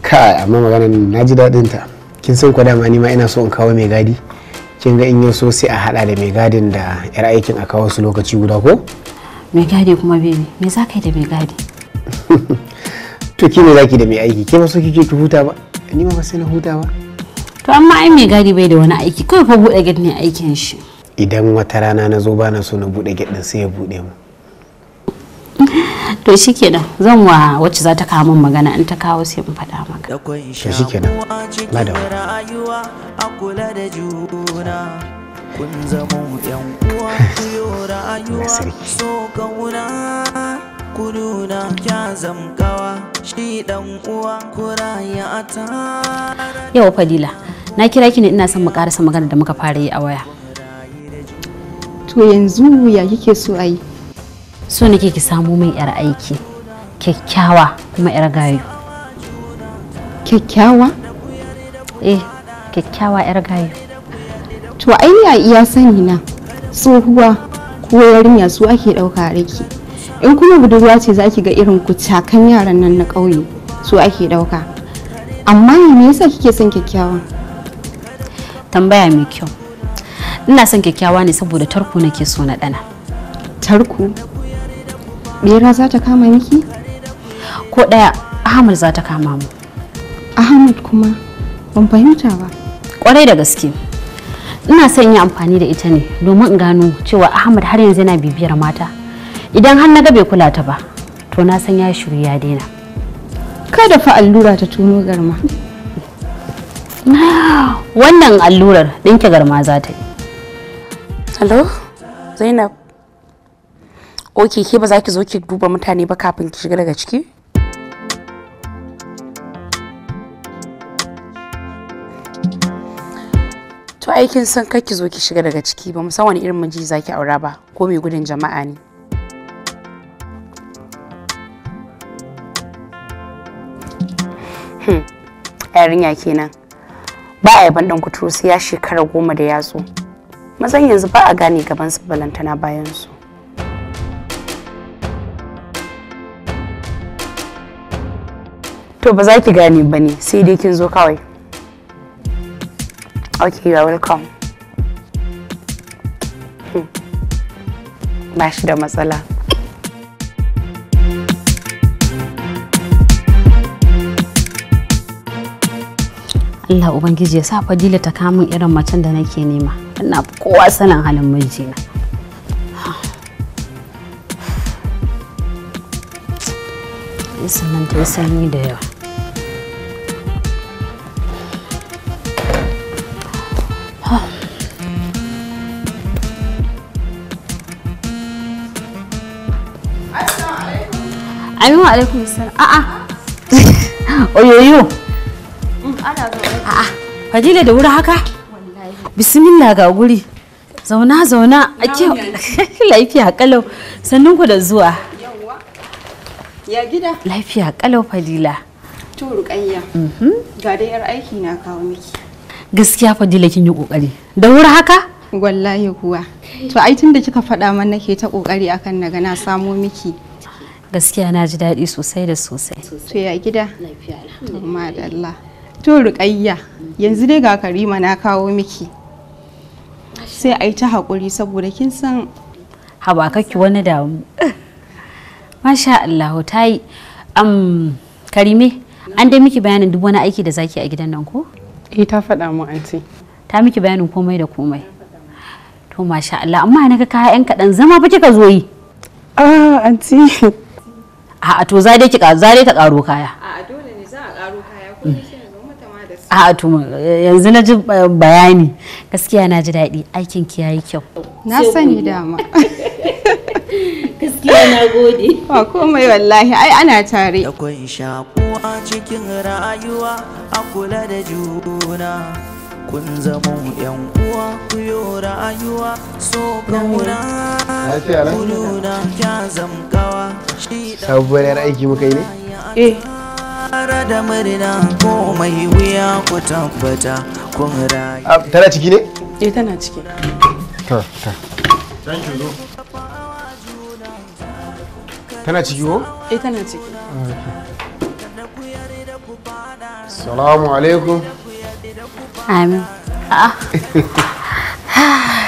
Kai amma maganar na ji daɗin ta. Kin san ko dama ni ma ina so in kawo mai gadi. Kin ga in yi so sai a haɗa da mai gadin da yar aikin a kawo su lokaci guda ko? Mai gadi kuma bibi, me za ka yi da mai gadi? To ki me za ki da mai aiki? Ke ba so kike ki huta ba? Ni ma ba sai na huta ba. To amma ai mai gadi bai da wani aiki, kawai fa buɗe gate ne aikin shi. Idan wata rana na zo ba na so na buɗe gate din sai ya buɗe mu. To shikenan zan wa wacce za ta kawo min magana in ta kawo sai in faɗa maka. To shikenan. Madam. Rayuwa a kula da juna. Kun zama yan uwa ku yo rayuwa so kauna. kuduna kya zamkawa shi dan uwa kuraya ta. Yau Fadila, na kira ki ne ina son mu karasa magana da muka fara yi a waya. To yanzu ya kike so a yi? So nake ki samu min yar aiki kyakkyawa kuma yar gayu. Kyakkyawa? Eh, kyakkyawa yar gayu. To ai ya iya sani na tsohuwa ko yarinya su ake dauka riki. In kuma budurwa ce zaki ga irin kucakan yaran nan na ƙauye su ake dauka. Amma me yasa kike son kyakkyawa? Tambaya mai kyau. Ina son kyakkyawa ne saboda tarko nake so na dana. Tarko? Bera za ta kama miki? Ko daya Ahmad za ta kama mu. Ahmad kuma ban fahimta ba. Kwarai da gaske. Ina son yin amfani da ita ne domin in gano cewa Ahmad har yanzu yana bibiyar mata. Idan har na ga bai kula ta ba, to na san ya shiru ya daina. Kada fa allura ta tono garma. Wannan allurar ɗinke garma za ta yi. Hello, Zainab. Ok, ke ba za ki zo ki duba mutane ba kafin ki shiga daga ciki? To aikin san kai ki zo ki shiga daga ciki ba san wani irin miji zaki aura ba ko mai gudun jama'a ne. Yarinya kenan. Ba a yaban dan kuturu sai ya shekara 10 da yatsu. Mazan yanzu ba a gane gaban su balantana bayan su. To ba za ki gane ba ne sai dai kin zo kawai. Okay, you are welcome. Ba shi da matsala. Allah Ubangiji ya sa Fadila ta kamun irin macen da nake nema. Ina kowa sanin halin mijina. Sannan ta yi sanyi da yawa. Amin wa alaikum salam. A'a. Oyoyo. Ana zo. A'a. Fadila da wuri haka? Wallahi. Bismillah ga guri. Zauna zauna. Ake lafiya kalau. Sannun ku da zuwa. Yawwa. Ya gida? Lafiya kalau Fadila. To Ruqayya. Ga dai yar aiki na kawo miki. Gaskiya Fadila kin yi kokari. Da wuri haka? Wallahi kuwa. To ai tunda kika faɗa man nake ta kokari akan naga na samo miki. Gaskiya na ji daɗi sosai da sosai. To ya gida? Lafiya alhamdulillah. To Ruqayya, yanzu dai ga Karima na kawo miki. Sai ai ta hakuri saboda kin san haba kake wani damu. Masha Allah ta yi Karime, an dai miki bayanin duk wani aiki da zaki a gidan nan ko? Eh ta faɗa mu anti. Ta miki bayanin komai da komai. To masha Allah, amma naga kaya yan kaɗan zama fa kika zo yi. Anti. A'a to za dai ta karo kaya. A'a dole ne za a karo kaya ko sai yanzu mata ma da su. A'a to yanzu na ji bayani. Gaskiya na ji daɗi, aikin ki yayi kyau. Na sani dama. Gaskiya na gode. Ba komai wallahi, ai ana tare. Akwai shakuwa cikin rayuwa a kula da juna. Kun zamo yan uwa ku yo rayuwa so kauna. Kuduna kya zamkawa. Sabuwar aiki muka yi ne? Eh. Tare da murna komai wuya ku tabbata kun rayu. Tana ciki ne? Eh tana ciki. Ta. Tana ciki ko? Eh tana ciki. Assalamu alaikum. Amin. A'a.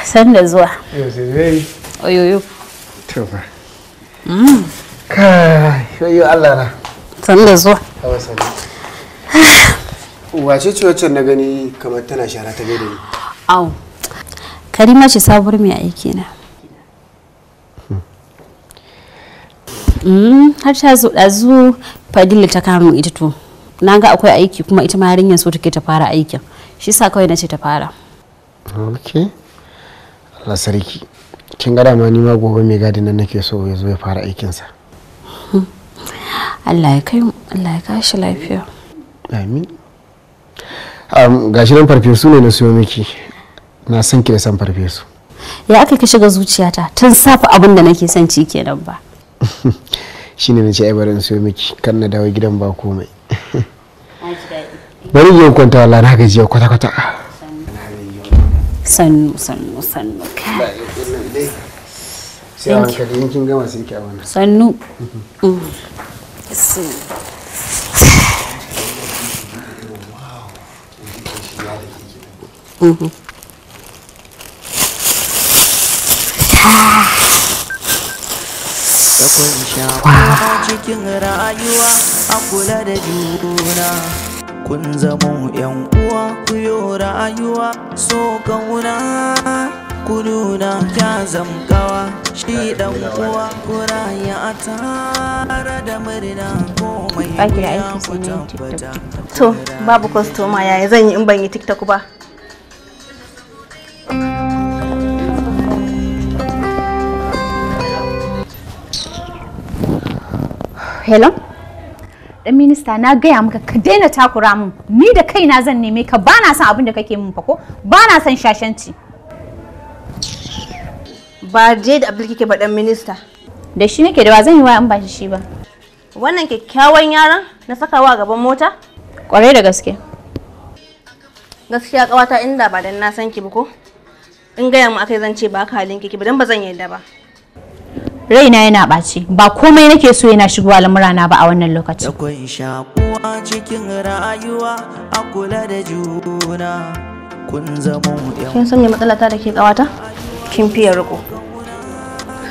San da zuwa. Yau sai dai. Oyoyo. To fa. Kai, yoyo Allah na. San da zuwa. Wace ce wacce na gani kamar tana shara ta gaida ni? Au. Karima ce sabuwar mai aiki na. Har ta zo ɗazu Fadila ta kama ita to. Na ga akwai aiki kuma ita ma yarinyar so take ta fara aikin. Shi sa kawai nace ta fara. Okay. Allah sarki. Kin ga dama ni ma gobe mai gadi nan nake so ya zo ya fara aikinsa. Allah ya kai mu, Allah ya kashi lafiya. Amin. Gashi nan farfesu ne na siyo miki. Na san ki da san farfesu. Ya aka ka shiga zuciyata tun safa abin da nake son ci kenan ba. Shine nace ai bari in siyo miki kan na dawo gidan ba komai. Bari yin kwanta wallahi na gajiya kwata kwata. Sannu. Sai hankali in kin gama sai ki a wannan. Sannu. cikin rayuwa a kula da juna kun zamo yan uwa ku yo rayuwa so kauna ku nuna ya zamkawa shi dan uwa ku raya tare da murna komai ya ku tabbata. To babu kwastoma yaya zan yi in ban yi TikTok ba? Hello? Dan minista na gaya maka ka daina takura mun. Ni da kaina zan neme ka bana son abin da kake mun fa ko? Bana son shashanci. Ba je da Abdul kike ba dan minista. Da shi nake da ba zan yi wa an ba shi ba. Wannan kyakkyawan yaron na sakawa gaban mota? Kwarai da gaske. Gaskiya kawata inda ba dan na san ki ba ko? In gaya mu akai zan ce ba ka halin ki ba dan ba zan yarda ba. Raina yana ɓaci ba komai nake so yana shigowa lamurana ba a wannan lokacin. Akwai shakuwa cikin rayuwa a kula da juna kun zamo yan. Kin san me matsalata da ke kawata? Kin fiye riko.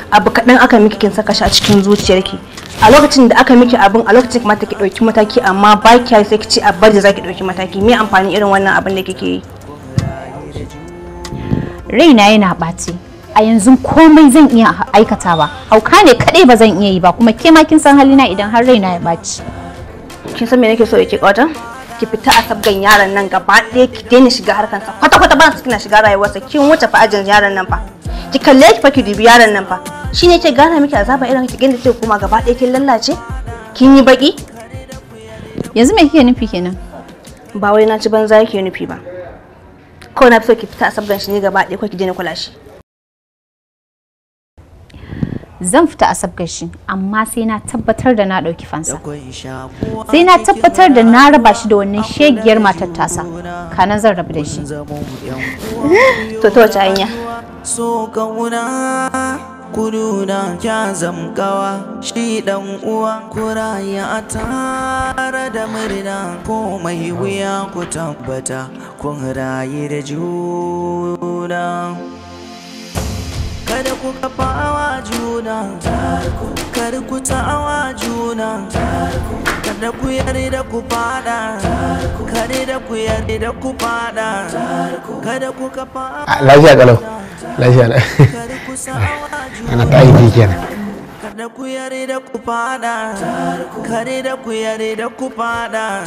Abu kaɗan aka miki kin saka shi a cikin zuciyarki. A lokacin da aka miki abin a lokacin kamata ki ɗauki mataki amma ba ki sai ki ce a bar da zaki ɗauki mataki. Me amfani irin wannan abin da kike yi? Raina yana ɓaci. A yanzu komai zan iya aikatawa. Hauka ne kadai ba zan iya yi ba kuma ke ma kin san halina idan har raina ya baci. Kin san me nake so yake kwata? Ki fita a sabgan yaron nan gaba ɗaya ki daina shiga harkansa. Kwata kwata ba su kina shiga rayuwarsa. Kin wuce fa ajin yaron nan fa. Ki kalle ki fa ki dubi yaron nan fa. Shine ke gana miki azaba irin ki ganda ce kuma gaba ɗaya kin lallace? Kin yi baki? Yanzu me kike nufi kenan? Ba wai na ci banza yake nufi ba. Ko na fi so ki fita a sabgan shi ne gaba ɗaya ko ki daina kula shi. Zan fita a sabgar shi amma sai na tabbatar da na ɗauki fansa. Sai na tabbatar da na raba shi da wannan shegiyar matar tasa. Kana zan rabu da shi. To wace hanya? So kauna kuduna ya zamkawa shi dan uwa kuraya tare da murna komai wuya ku tabbata kun rayu da juna. Kada ku kafawa juna, kada ku ta'awa juna, kada ku yarda ku fada, kada ku yarda ku fada, kada ku kafawa. Lafiya kalau, lafiya na. Ana ta aiki kenan. Kada ku yarda ku fada, kada ku yarda ku fada,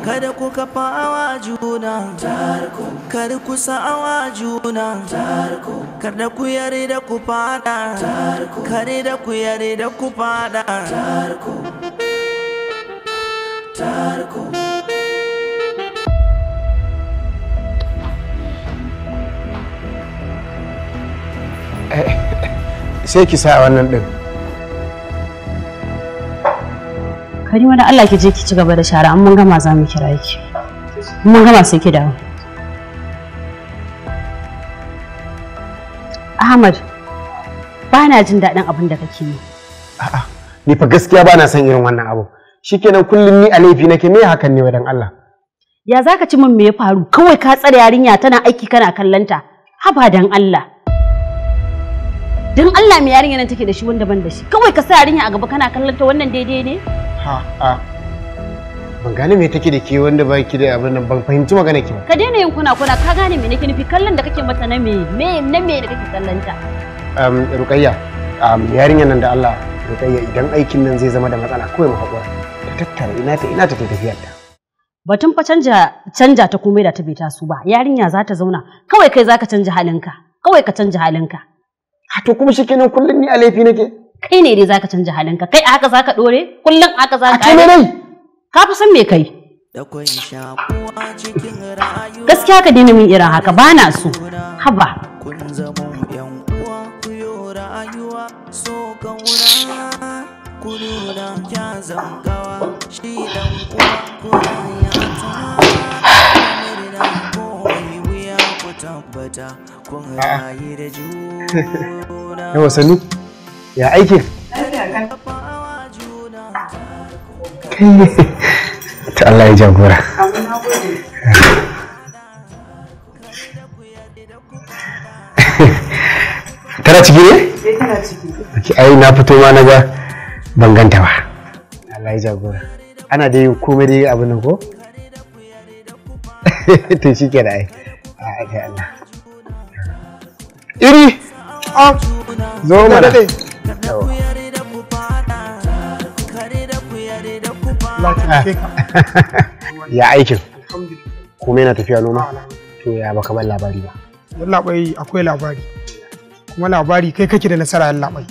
kada ku kafawa juna, kada ku sa'awa juna, kada ku yarda ku fada, kada ku yarda ku fada. Sai ki sa wannan din. Karima da Allah ki je ki ci gaba da shara an mun gama za mu kira ki. Mun gama sai ki dawo. Ahmad ba na jin daɗin abin da kake yi. A'a ni fa gaskiya ba na son irin wannan abu. Shikenan kullum ni a laifi nake me hakan ne wadan Allah. Ya zaka ci min me ya faru kawai ka tsare yarinya tana aiki kana kallanta. Haba dan Allah. Dan Allah me yarinya nan take da shi wanda ban da shi. Kawai ka sa yarinya a gaba kana kallanta wannan daidai ne? Ban gane me take da ke wanda ba ki da abin nan ban fahimci magana ki ba. Ka daina yin kuna ka gane me nake nufi kallon da kake mata na me da kake kallanta. Rukayya yarinyar nan da Allah Rukayya idan aikin nan zai zama da matsala kawai mu haƙura. Ta tattara ina ta tafiyar ta. Batun fa canja ta komai da ta bai taso ba. Yarinya za ta zauna kawai kai zaka canja halinka. Kawai ka canja halinka. To kuma shikenan kullum ni a laifi nake. kai ne dai zaka canja halinka, kai a haka zaka dore, kullum haka zaka a dai ka fi san me kai. Gaskiya ka daina min irin haka ba na so. Haba. Yawa Sanu, ya aikin? Ta Allah ya jagora. Tana ciki ne? Tana ciki. Ai na fito ma na ga ban ganta ba. Allah ya jagora. Ana da yin komai dai abin nan ko? To shi ke da ai. Ai Allah. Iri! Zo mana. Ya aikin? Kuma yana tafiya noma? To ya baka ban labari ba. Yallaɓai akwai labari. Kuma labari kai kake da nasara yallaɓai.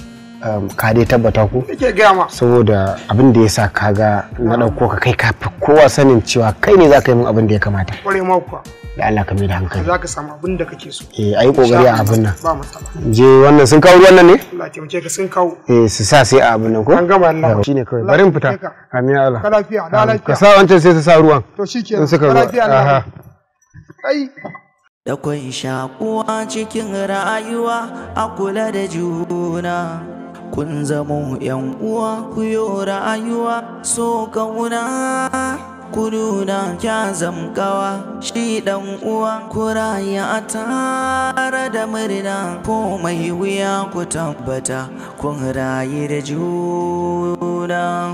Ka dai tabbata ku? Nake gaya ma. Saboda abin da ya sa kaga na ɗauko ka kai kafi kowa sanin cewa kai ne za ka yi min abin da ya kamata. Ƙware ma kuwa. Da Allah ka mai da hankali. Za ka samu abin da kake so. Ayi kokari a abin nan. Ba matsala. Je wannan sun kawo ruwan nan ne? Allah taimake ka sun kawo. Su sa sai a abin nan ko? An gama Allah. Shine kawai. Bari in fita. Amin ya Allah. Ka lafiya, da lafiya. Ka sa wancan sai su sa ruwan. To shikenan. Ka lafiya Allah. Ai. Da kwai shakuwa cikin rayuwa a kula da juna. Kun zamo yan uwa ku yo rayuwa so kauna. Kuduna ya zamkawa shi dan uwa ku raya tare da murna ko mai wuya ku tabbata kun rayu da juna.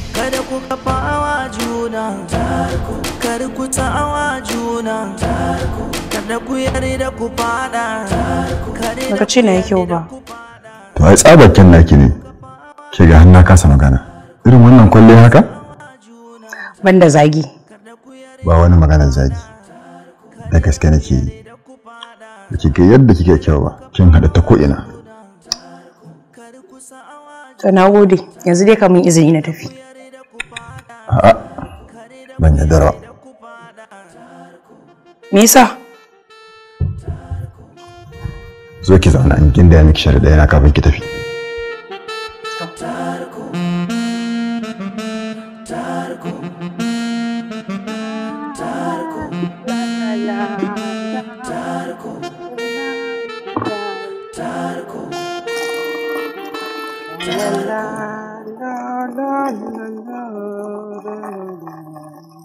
Kada ku kafawa juna, kada ku ta'awa juna, kada ku yarda ku fada. Baka ce na yi kyau ba. To ai tsabakken naki ne. Ke ga hannu kasa magana. Irin wannan kwalle haka? Banda zagi. Ba wani maganar zagi. Da gaske nake yi. Baki ga yadda kike kyau ba. Kin hada ta ko ina. To na gode. Yanzu dai ka mun izini na tafi. A'a. Ban yarda ba. Me yasa? Zo ki zauna in kin da miki sharadi yana kafin ki tafi.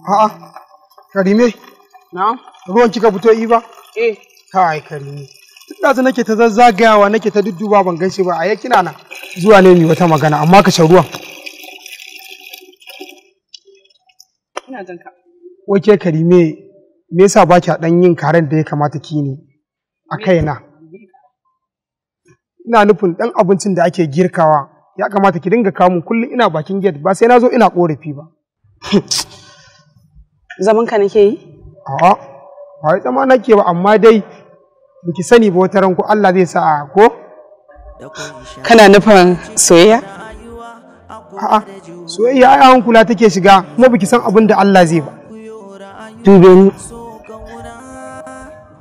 A'a, Karime? Na? Ruwan kika fito yi ba? Kai Karime. Tunda nake ta zazzagayawa nake ta dudduba ban ganshi ba. A kina nan. Zuwa ne mi wata magana amma ka sha ruwan. Ina jin ka. Wake Karime, me yasa ba ki dan yin karen da ya kamata ki ne a kaina? Ina nufin dan abincin da ake girkawa ya kamata ki dinga kawo mun kullum ina bakin gate ba sai na zo ina korafi ba. Zaman ka nake yi? A'a, ba zama nake ba amma dai biki sani ba wata ranku Allah zai sa ko? Kana nufin soyayya? A'a, soyayya ai hankula take shiga kuma biki san abin da Allah zai ba. Dube ni.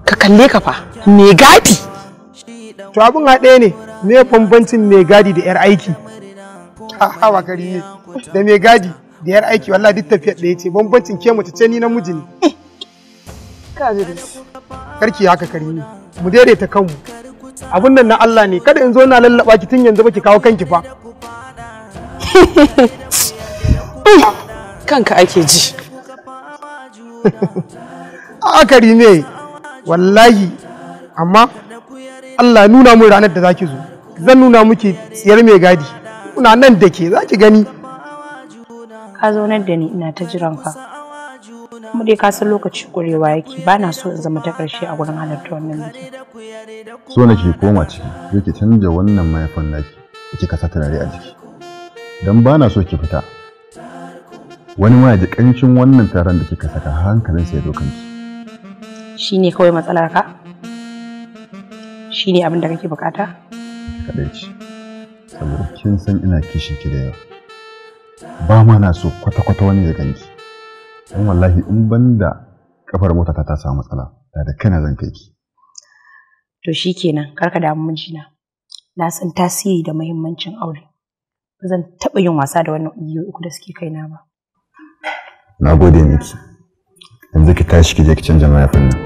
Ka kalle ka fa, me gadi? To abin a ɗaya ne, me bambancin me gadi da 'yar aiki? A'a ba kari ne, da me gadi da 'yar aiki wallahi duk tafiyar ɗaya ce, bambancin ke mace ce ni namiji ne. Karki haka kari ne, mu daidaita kanmu. Abin nan na Allah ne, kada in zo na lallaba ki tun yanzu baki kawo kanki fa. Kanka ake ji. A kari ne, wallahi, amma Allah nuna mun ranar da zaki zo. Zan nuna miki tsiyar mai gadi. Kuna nan da ke zaki gani. Ka zaunar da ni ina ta jiran ka. Mu dai ka san lokaci kurewa yake ba na so in zama ta ƙarshe a gurin halarta wannan biki. So nake koma ciki, yake canja wannan mayafan naki, yake kasa turare a jiki. Dan ba na so ki fita. Wani ma ya ji ƙanshin wannan taron da kika saka hankalinsa ya dokanki. Shine kawai matsalar ka? Shine abin da kake bukata? Kadai ce. saboda kin san ina kishin ki da yawa. Ba ma na so kwata-kwata wani ya ganki. Dan wallahi in banda kafar mota ta samu matsala da kana zan kai ki. To shikenan, karka damu mijina. Na san tasiri da muhimmancin aure. Ba zan taɓa yin wasa da wannan igiyoyi uku da suke kaina ba. Na gode miki. Yanzu ki tashi ki je ki canja mayafin nan.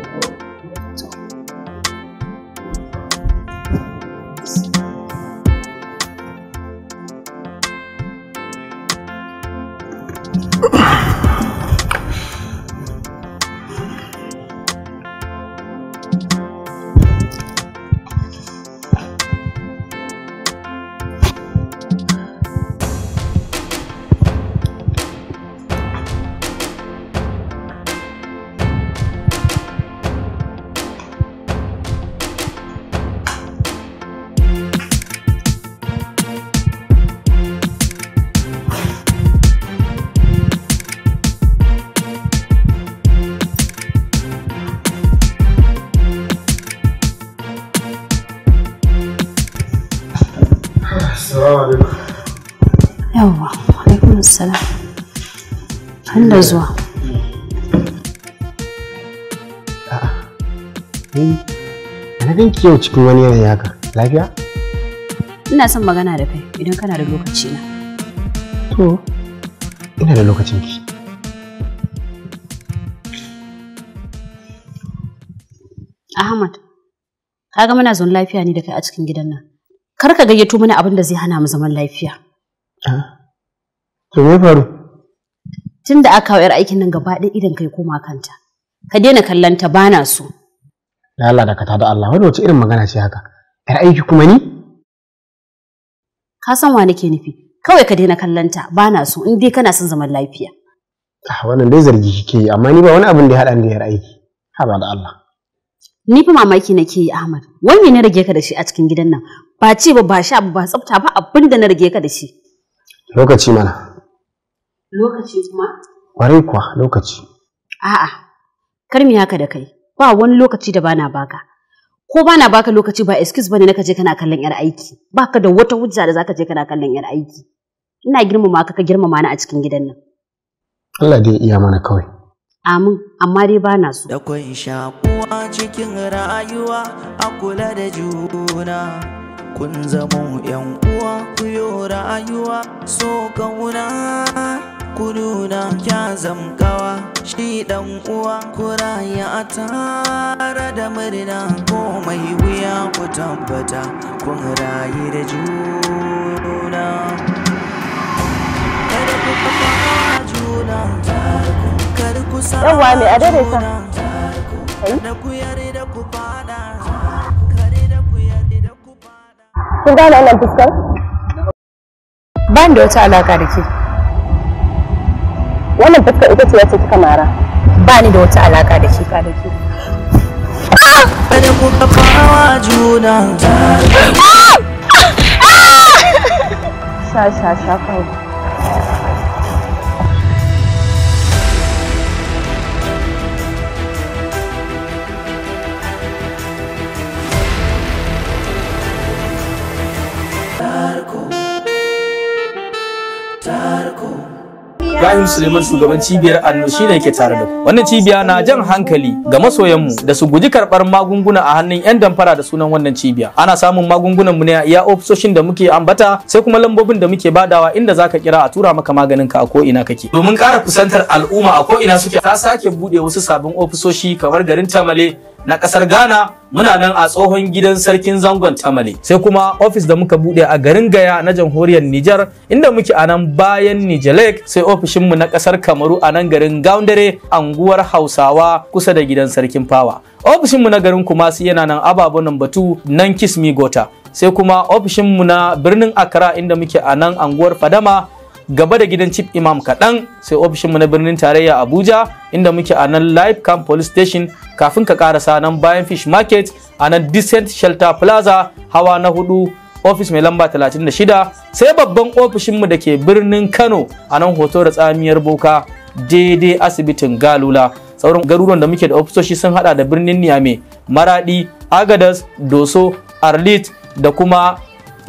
Yawwa, alaikum assalam. An da zuwa. Na ganki yau cikin wani yanayi haka. Lafiya? Ina son magana da kai idan kana da lokaci na. To, ina da lokacin ki. Ahmad, kaga muna zaune lafiya ne da kai a cikin gidan nan. Kar ka gayyato mana abin da zai hana mu zaman lafiya. To me faru? Tun da aka kawo 'yar aikin nan gaba ɗaya idan kai koma kanta. Ka daina kallanta bana so. Da Allah da ka tada Allah, wani wace irin magana ce haka? 'Yar aiki kuma ni? Ka san wa nake nufi? Kawai ka daina kallanta bana so in dai kana son zaman lafiya. Wannan dai zargi kike yi, amma ni ba wani abin da ya haɗa ni da 'yar aiki. Haba da Allah. Ni fa mamaki nake yi Ahmad. Wai me na rage ka da shi a cikin gidan nan? Ba ce ba sha ba tsafta ba abin da na rage ka da shi. Lokaci mana. Lokaci kuma? Kwarai kuwa lokaci. A'a. Kar mi haka da kai. Ba wani lokaci da bana baka. Ko bana baka lokaci ba excuse bane naka je kana kallon 'yar aiki. Baka da wata hujja da zaka je kana kallon 'yar aiki. Ina girmama ka girmama ni a cikin gidan nan. Allah dai iya mana kawai. Amin, amma dai ba na so. Da kun shakuwa cikin rayuwa a kula da juna. Kun zamo 'yan uwa ku yo rayuwa so kauna. Ku nuna kya zamkawa shi dan uwa ku raya a tare da murna ko mai wuya ku tabbata kun rayu da juna. Kada ku kafa juna. Yawwa mai adaidaita. Kin gane wannan fuskar? Ban da wata alaka da ke. Wannan fuskar ita ce wacce kika mara. Ba ni da wata alaka da ke ka da ke. Kada ku kafa juna. Sha kawai. Ibrahim Suleiman shugaban cibiyar Anno shi ne ke tare da ku. Wannan cibiya na jan hankali ga masoyanmu da su guji karɓar magunguna a hannun 'yan damfara da sunan wannan cibiya. Ana samun magungunan mu ne a iya ofisoshin da muke ambata sai kuma lambobin da muke badawa inda zaka kira a tura maka maganin ka a ko ina kake. Domin ƙara kusantar al'umma a ko ina suke ta sake buɗe wasu sabbin ofisoshi kamar garin Tamale na kasar Ghana. Muna nan a tsohon gidan sarkin zangon Tamale. Sai kuma ofis da muka bude a garin Gaya na jamhuriyar Nijar inda muke a nan bayan Nijalek. Sai ofishinmu na kasar Kamaru a nan garin Gaundare anguwar Hausawa kusa da gidan sarkin Fawa. Ofishinmu na garin Kumasi yana nan Ababo number 2 nan Kismi Gota. Sai kuma ofishinmu na birnin Accra inda muke a nan anguwar Fadama gaba da gidan Chief Imam kaɗan. Sai ofishinmu na birnin tarayya Abuja inda muke a nan Live Camp Police Station kafin ka karasa nan bayan Fish Market a nan Decent Shelter Plaza hawa na 4 ofis mai lamba 36. Sai babban ofishinmu da ke birnin Kano a nan hoto da tsamiyar Boka daidai asibitin Galula. Sauran garuruwan da muke da ofisoshi sun hada da birnin Niamey, Maradi, Agadas, Doso, Arlit da kuma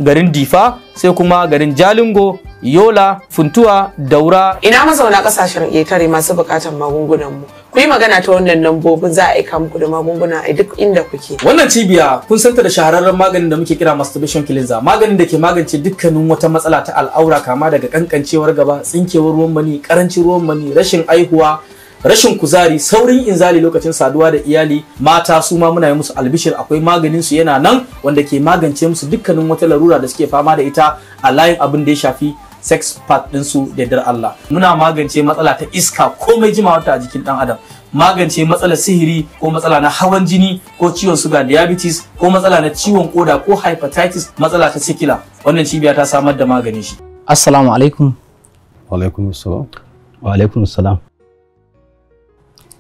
garin Difa. sai kuma garin Jalingo, Yola, Funtuwa, Daura. Ina mazauna kasashen ƙetare masu buƙatar magungunan mu. Ku yi magana ta wannan lambobin za a aika muku da magunguna a duk inda kuke. Wannan cibiya kun santa da shahararren maganin da muke kira masturbation cleanser, maganin da ke magance dukkanin wata matsala ta al'aura kama daga kankancewar gaba, tsinkewar ruwan mani, karancin ruwan mani, rashin aihuwa, rashin kuzari, saurin inzali lokacin saduwa da iyali. Mata su ma muna yi musu albishir, akwai maganin su yana nan wanda ke magance musu dukkanin wata larura da suke fama da ita a layin abin da ya shafi sex part ɗinsu da yardar Allah. Muna magance matsala ta iska komai jimawa ta a jikin ɗan adam, magance matsalar sihiri ko matsala na hawan jini ko ciwon suga diabetes ko matsala na ciwon koda ko hepatitis, matsala ta sikila. Wannan cibiya ta samar da maganin shi. Assalamu alaikum. Wa alaikum assalam. Wa alaikum assalam.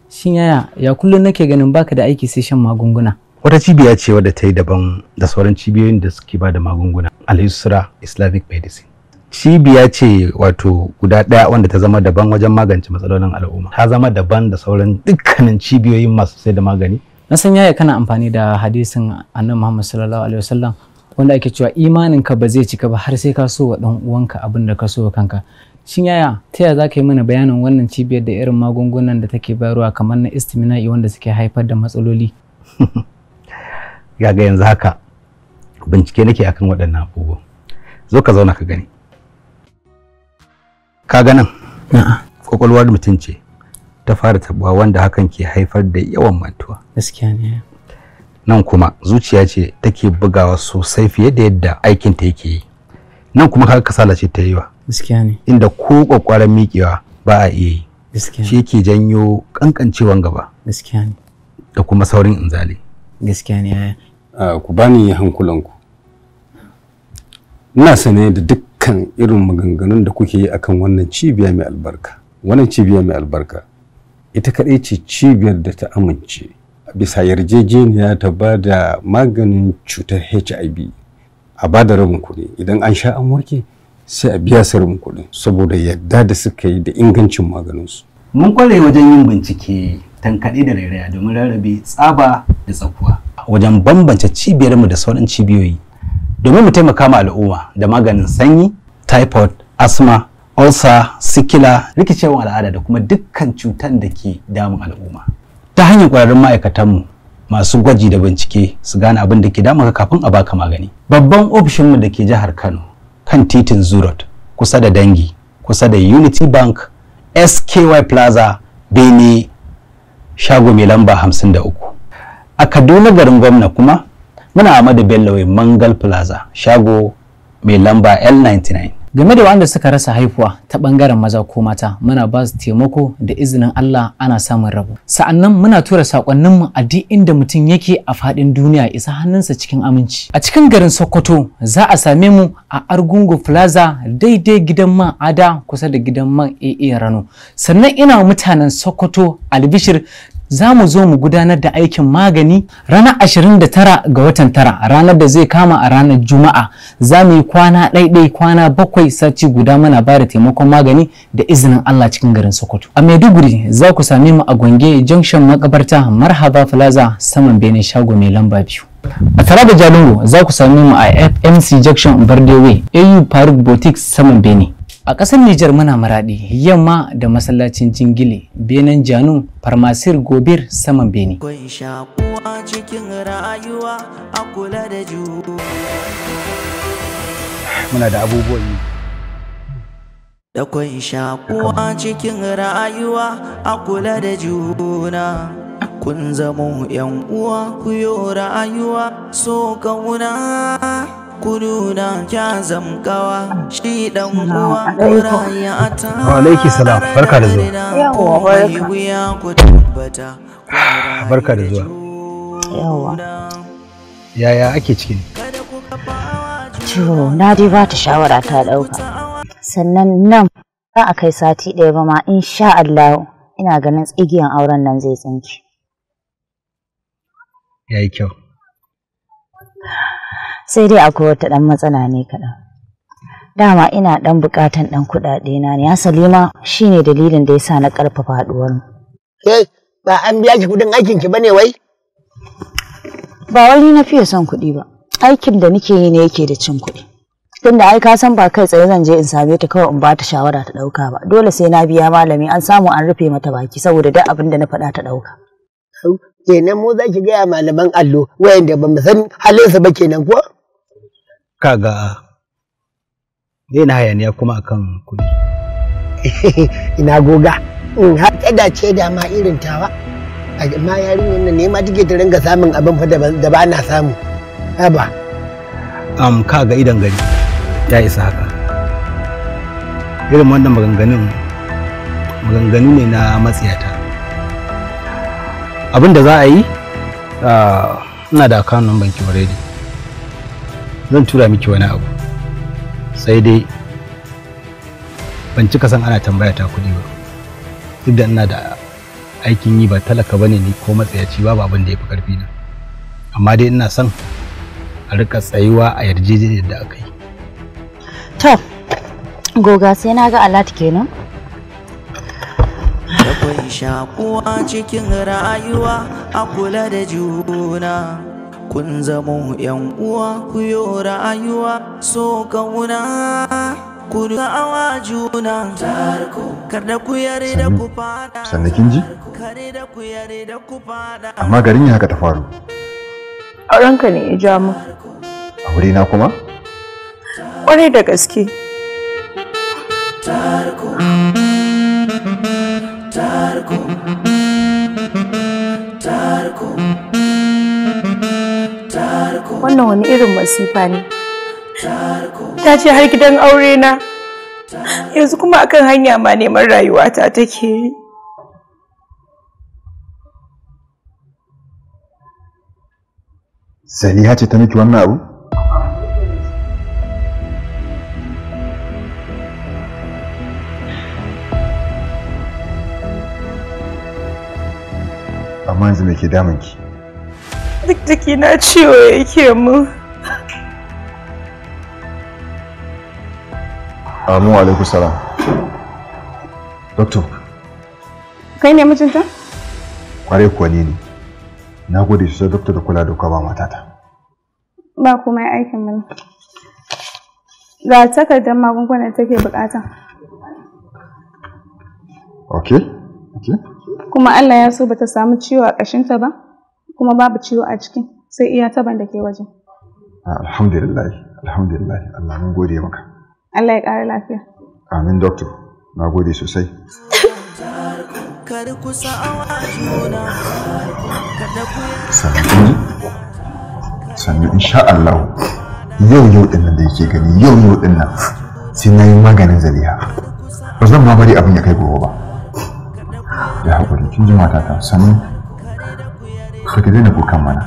Shin ya kullum nake ganin baka da aiki sai shan magunguna? Wata cibiya ce wadda ta yi daban da sauran cibiyoyin da suke ba da magunguna. Al-Yusra Islamic Medicine. Cibiya ce wato guda ɗaya wanda ta zama daban wajen magance matsalolin al'umma. Ta zama daban da sauran dukkanin cibiyoyin masu sai da magani. Na san yaya kana amfani da hadisin Annabi Muhammad sallallahu alaihi wasallam wanda ake cewa imaninka ba zai cika ba har sai ka so wa dan uwanka abin da ka so wa kanka. Shin yaya ta yaya zaka yi mana bayanin wannan cibiyar da irin magungunan da take bayarwa kamar na istimina'i wanda suke haifar da matsaloli? Ga yanzu haka bincike nake akan waɗannan abubuwa. Zo ka zauna ka gani. Ka ga nan? Kwakwalwar mutum ce ta fara tabuwa wanda hakan ke haifar da yawan mantuwa. Gaskiya ne. Nan kuma zuciya ce take bugawa sosai fiye da yadda aikin ta yake yi. Nan kuma kaga kasala ce ta yiwa. Gaskiya ne. Inda ko kwakwaran miƙewa ba a iya yi. Gaskiya. Shi yake janyo kankancewan gaba. Gaskiya ne. Da kuma saurin inzali. Gaskiya ne. Ku bani hankulanku. Ina sane da dukkan irin maganganun da kuke yi akan wannan cibiya mai albarka. Wannan cibiya mai albarka ita kaɗai ce cibiyar da ta amince bisa yarjejeniya ta ba da maganin cutar HIV a ba da rabin kuɗi, idan an sha an warke sai a biya su rabin kuɗi saboda yadda da suka yi da ingancin maganinsu. Mun kware wajen yin bincike tankaɗe da rairaya domin rarrabe tsaba da tsakuwa wajen bambance cibiyarmu da sauran cibiyoyi domin mu taimaka ma al'umma da maganin sanyi, typhoid, asma, ulcer, sikila, rikicewar al'ada da kuma dukkan cutan da ke damun al'umma. Ta hanyar ƙwararrun ma'aikatanmu masu gwaji da bincike su gane abin da ke damunka kafin a baka magani. Babban ofishinmu da ke jihar Kano kan titin Zurot kusa da Dangi, kusa da Unity Bank, SKY Plaza, Bene, shago mai lamba 53. A Kaduna garin gwamna kuma muna Ahmadu Bello Mangal Plaza, shago mai lamba L99. Game da wanda suka rasa haifuwa ta bangaren maza ko mata, muna ba su taimako da izinin Allah ana samun rabo. Sa'annan muna tura sakonninmu a duk inda mutum yake a fadin duniya isa hannunsa cikin aminci. A cikin garin Sokoto za a same mu a Argungu Plaza daidai gidan man Ada kusa da gidan man AA Rano. Sannan ina mutanen Sokoto albishir za mu zo mu gudanar da aikin magani ranar 29 ga watan 9, ranar da zai kama a ranar Juma'a. Za mu yi kwana ɗaiɗai kwana 7 sati guda muna ba da taimakon magani da izinin Allah cikin garin Sokoto. A Maiduguri za ku same mu a Gwange Junction makabarta Marhaba Plaza saman Bene shago mai lamba 2. A Taraba Jalingo za ku same mu a FMC Junction Bardewe AU Faruk Boutique saman Bene. A ƙasar Nijar muna Maradi yamma da masallacin Jingile, Benen Janu, Farmasir Gobir saman Bene. Muna da abubuwan yi. Da kwai shakuwa cikin rayuwa a kula da juna. Kun zamo 'yan uwa ku yo rayuwa so kauna. Kuduna kya zamkawa shi dan uwa kuraya ta. Wa alaiki salam, barka da zuwa. Yawwa barka. Barka da zuwa. Yawwa. Yaya ake ciki? To na dai ba ta shawara ta dauka. Sannan nan ba a kai sati ɗaya ba ma insha Allah ina ganin tsigiyan auren nan zai tsinki. Yayi kyau. Sai dai akwai wata ɗan matsala ne kaɗan. Dama ina ɗan buƙatan ɗan kuɗaɗe na ne, asali ma shine dalilin da yasa na ƙarfafa haɗuwar mu. Ke ba an biya ki kuɗin aikin ki bane wai? Ba wai ni na fiye son kuɗi ba. Aikin da nake yi ne yake da cin kuɗi. Tunda ai ka san ba kai tsaye zan je in same ta kawai in ba ta shawara ta dauka ba. Dole sai na biya malami an samu an rufe mata baki saboda duk abin da na faɗa ta dauka. Kenan mu za ki gaya malaman allo wayanda ba mu san halinsa ba kenan ko? Kaga na hayaniya kuma akan kuɗi. Ina goga. In har ta dace da ma irin tawa. Amma yarinyar nan ne ma take ta ringa samun abin fa da ba na samu. Haba. Kaga idan gari ya isa haka. Irin wannan maganganu ne na matsiyata. Abin da za a yi, ina da account number ki already. Zan tura miki wani abu. Sai dai ban cika san ana tambaya ta kuɗi ba. Duk da ina da aikin yi ba talaka bane ni ko matsayaci babu abin da yafi karfi na. Amma dai ina son a rika tsayuwa a yarjejeniyar da aka yi. To, goga sai na ga alat kenan. Akwai shakuwa cikin rayuwa a kula da juna. Kun zamo yan uwa ku yo rayuwa so kauna. Ku awa juna. Kada ku yare da ku fada. Sannan kin ji? Amma garin ya haka ta faru. Aurenka ne ya ja mu. Aure na kuma? Ƙwarai da gaske. Wannan wani irin masifa ne. Ta ce har gidan aure na. Yanzu kuma akan hanya ma neman rayuwata take yi. Zaliha ce ta miki wannan abu? Amma yanzu me ke damunki? Duk jiki na ciwo yake mu. Amu alaikum salam. Doctor. Kai ne mijinta? Kwarai kuwa ni ne. Na gode sosai doctor da kula da ba matata. Ba kuma aikin mu. Ga takardar magungunan take bukata. Okay. Kuma Allah ya so bata samu ciwo a ƙashinta ba, kuma babu ciwo a ciki, sai iya taban da ke waje. Alhamdulillah. Allah mun gode maka. Allah ya ƙara lafiya. Amin doctor. Na gode sosai. Sannan insha Allah yau din nan da yake gani yau din nan sai na yi maganin Zaliha. Ba zan ma bari abin ya kai gobe ba. Ya haƙuri kin ji matata sannan ka daina kukan mana.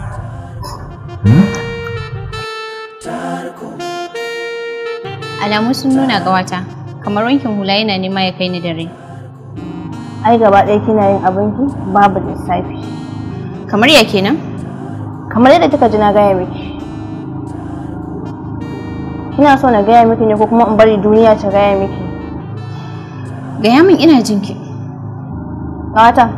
Alamu sun nuna gawata kamar wankin hula yana nema ya kai ni dare. Ai gaba ɗaya kina yin abinki babu lissafi. Kamar ya kenan? Kamar yadda kika ji na gaya miki. Kina so na gaya miki ne ko kuma in bari duniya ta gaya miki? Gaya min ina jinki. Gawata,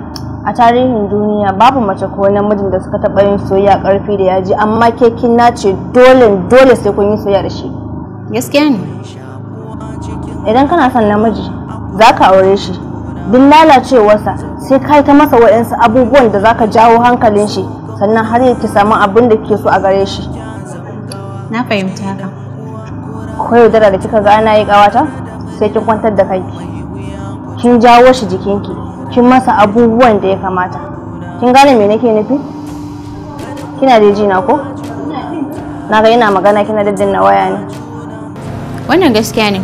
a tarihin duniya babu mace ko namijin da suka taɓa yin soyayya ƙarfi da yaji amma ke kin nace dole sai kun yi soyayya da shi. Gaskiya ne. Idan kana son namiji za ka aure shi. Duk lalacewarsa sai kai ta masa waɗansu abubuwan da zaka jawo hankalin shi sannan har ya ki samu abin da ke so a gare shi. Na fahimta haka. Ko yaudara da kika ga ana yi ƙawata sai kin kwantar da kanki. Kin jawo shi jikinki, kin masa abubuwan da ya kamata. Kin gane me nake nufi? Kina da ji na ko? Na ga ina magana kina daddana waya ne. Wannan gaskiya ne,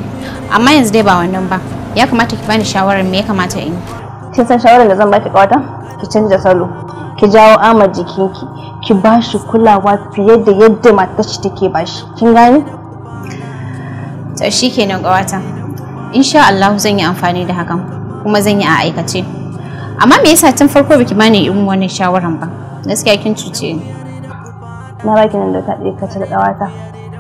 amma yanzu dai ba wannan ba. Ya kamata ki bani shawarar me ya kamata in yi. Kin san shawarar da zan baki ƙawata? Ki canja salo. Ki jawo Ahmad jikinki, ki bashi kulawa fiye da yadda matar shi take bashi. Kin gane? To shikenan ƙawata. Insha Allah zan yi amfani da hakan kuma zan yi a aikace. Amma me yasa tun farko biki bani irin wannan shawaran ba? Gaskiya kin cuce ni. Na baki nan da ta ɗaya kacal ƙawata.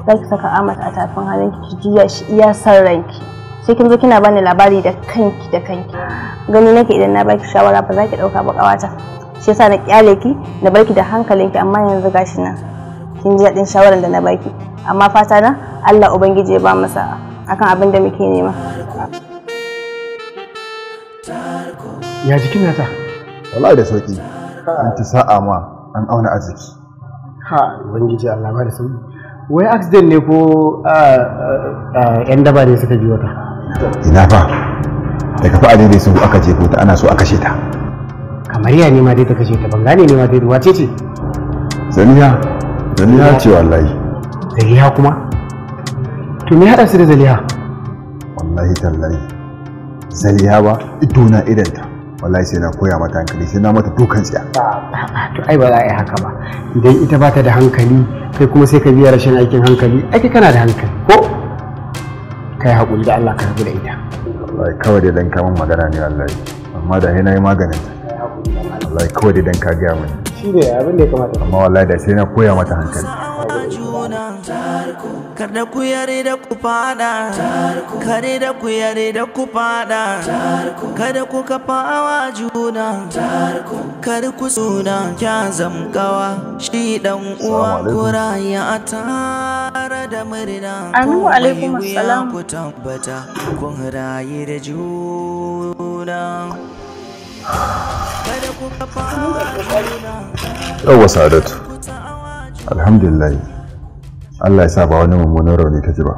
Za ki saka Ahmad a tafin hannunki ki juya shi iya san ranki. Sai kin zo kina bani labari da kanki. Gani nake idan na baki shawara ba za ki ɗauka ba ƙawata. Shi yasa na kyale ki na barki da hankalinki amma yanzu gashi nan. Kin ji daɗin shawaran da na baki. Amma fata na Allah ubangiji ya ba masa akan abin da muke nema. Ya jikin nata? Wallahi da sauki. An ta sa'a ma an auna arziki. Ha, ubangiji Allah ba da sauki. Wai accident ne ko yan daba ne suka biyo ta? Ina fa. Daga fa daidai su aka jefo ta ana so a kashe ta. Kamar ya ne ma dai ta kashe ta, ban gane ne ma dai wace ce? Zaliha ce wallahi. Zaliha kuma? To me haɗa su da Zaliha? Wallahi tallahi. Zaliha ba ido na idanta. Wallahi sai na koya mata hankali, sai na mata dukan tsiya. To ai ba za a yi haka ba. Idan ita ba ta da hankali, kai kuma sai ka biya rashin aikin hankali, ai kai kana da hankali ko? Kai haƙuri da Allah ka rabu da ita. Wallahi kawai dai dan kaman magana ne wallahi. Amma da na yi maganin ta. Wallahi kawai dai dan ka gaya mani. Shi ne abin da ya kamata. Amma wallahi da sai na koya mata hankali. Kada ku yare da ku fada, kare da ku yare da ku fada, kada ku kafawa juna, kada ku suna kya zamkawa, shi dan uwa kura ya tare da murna. Aminu alaikum assalam. Ku tabbata kun rayu da juna. Kada ku kafawa juna. Yawwa Sa'adatu. Alhamdulillah. Allah ya sa ba wani mummunan rauni ta ji ba,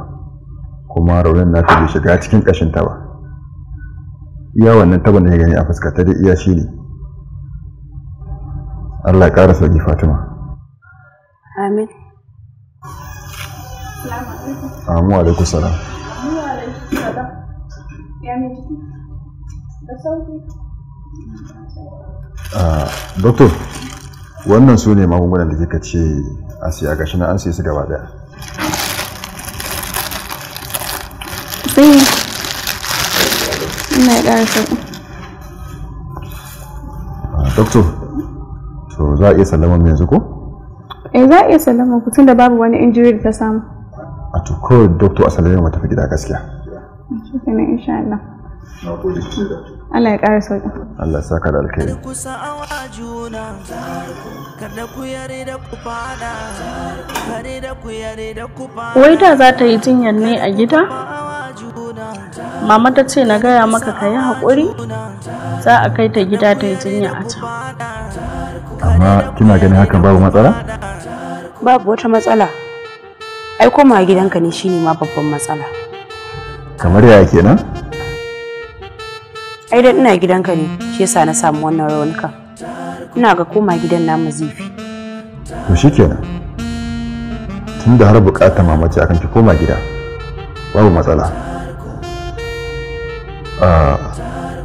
kuma raunin na ta bai shiga cikin ƙashinta ba. Iya wannan taban da ya gani a fuska ta dai iya shi ne. Allah ya ƙara sauki Fatima. Amin. Amu alaikum salam. Doktor, wannan su ne magungunan da kika ce a siya, gashi na an siya su gaba daya. Sai ina ya ƙara sauƙi. Doktor, to za a iya sallama yanzu ko? Za a iya sallama ku tunda babu wani injury da ta samu. A to kawai doktor a sallama mata gida gaskiya. Shi kenan insha Allah. Allah ya ƙara sauƙi. Allah ya saka da alkhairi. Wai da za ta yi jinyar ne a gida? Mama ta ce na gaya maka ka yi haƙuri, za a kai ta gida ta yi jinya a can. Amma kina ganin haka babu matsala? Babu wata matsala. Ai komawa gidanka ne shine ma babban matsala. Kamar yaya kenan? Ai dan ina gidanka ne, shi yasa na samu wannan raunuka. Ina ga koma gidan namu zifi. To shikenan. Tunda har bukatar mamaci akan ki koma gida. Babu matsala.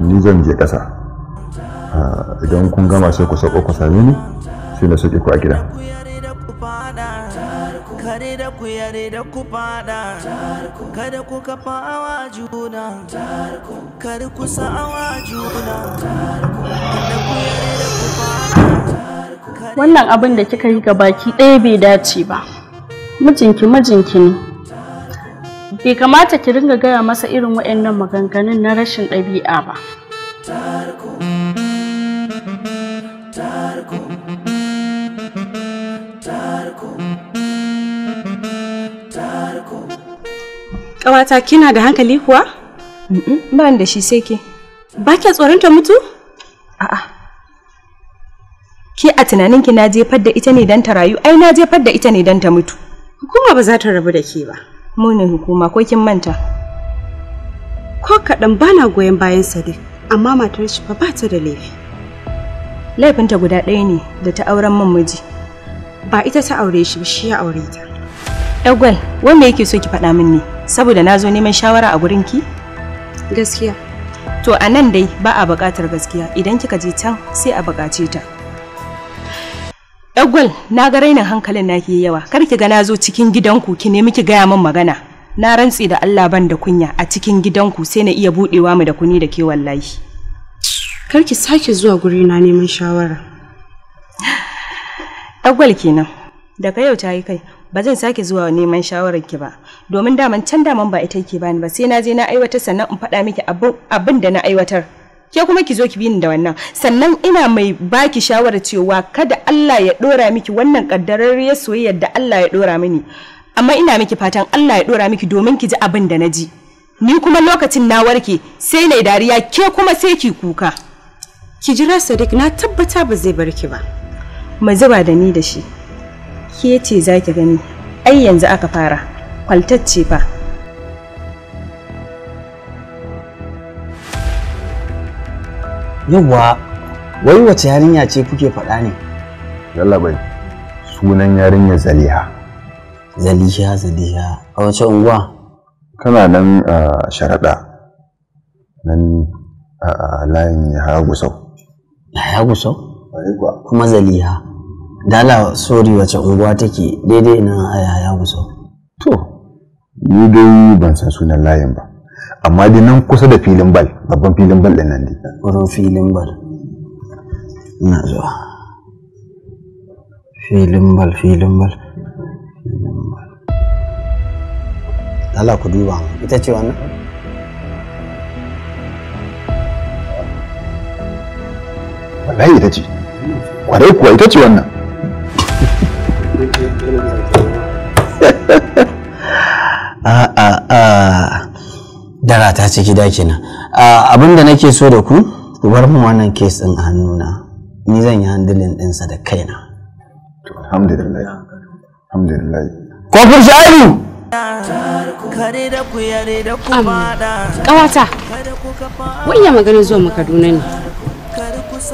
Ni zan je ƙasa. Idan kun gama sai ku sauko ku same ni, sai na sauke ku a gida. Kare da ku yare da ku fada, kada ku kafawa juna, kada ku sa'awa juna, kada ku yare da ku fada. Wannan abin da kika yi gabaki ɗaya bai dace ba. Mijinki ne. Bai kamata ki ringa gaya masa irin waɗannan maganganun na rashin ɗabi'a ba. Ƙawata kina da hankali kuwa? Ba da shi sai ke. Ba ke tsoron ta mutu? A'a. Ke a tunaninki na jefar da ita ne don ta rayu? Ai na jefar da ita ne don ta mutu. Hukuma ba za ta rabu da ke ba. Mu ne hukuma ko kin manta? Ko kaɗan bana goyon bayan Sadiq, amma matar shi ba ta da laifi. Laifinta guda ɗaya ne da ta auren min miji. Ba ita ta aure shi ba, shi ya aure ta. Yagwal, wanda yake so ki faɗa min ne? Saboda na zo neman shawara a gurin ki? Gaskiya. To a nan dai ba a buƙatar gaskiya, idan kika je can sai a buƙace ta. Yagwal, na ga rainin hankalin naki yawa. Kar ki ga na zo cikin gidanku ki nemi ki gaya min magana. Na rantsi da Allah ban da kunya a cikin gidanku sai na iya buɗewa mu da kuni da ke wallahi. Kar ki sake zuwa guri na neman shawara. Yagwal kenan. Daga yau ta yi kai. Ba zan sake zuwa neman shawarar ki ba, domin daman ba ita ke bani ba, sai na je na aiwatar sannan in faɗa miki abin da na aiwatar. Ke kuma ki zo ki bi ni da wannan. Sannan ina mai baki shawarar cewa kada Allah ya dora miki wannan kaddararriyar soyayyar da Allah ya dora mini. amma ina miki fatan Allah ya dora miki domin ki ji abin da na ji. Ni kuma lokacin na warke sai na dariya ke kuma sai ki kuka. Ki jira Sadiq, na tabbata ba zai bar ki ba. Mu zuba da ni da shi. Ke ce za ki gani. Ai yanzu aka fara. Kwaltacce fa. Yawwa, wai wace yarinya ce kuke faɗa ne? Yalla bai, sunan yarinya Zaliha. Zaliha. A wace unguwa? Kana nan a Sharaɗa, nan a layin Yahaya Gusau. Yahaya Gusau? Kuma Zaliha. Dala sori wace unguwa take daidai nan a Yahaya Gusau? To, ni dai ban san sunan layin ba. Amma dai nan kusa da filin bal, babban filin bal ɗin nan dai. Wurin filin bal. Ina zuwa. Filin bal. Allah ku duba, ita ce wannan? Wallahi ita ce. Kwarai kuwa ita ce wannan. Dara ta ce gida kenan. Abinda nake so da ku bar mu wannan case din a hannuna. Ni zan yi handling ɗinsa da kaina. Alhamdulillah. Kofar Shaibu! Ƙawata, wai ya magana zuwa Kaduna ne.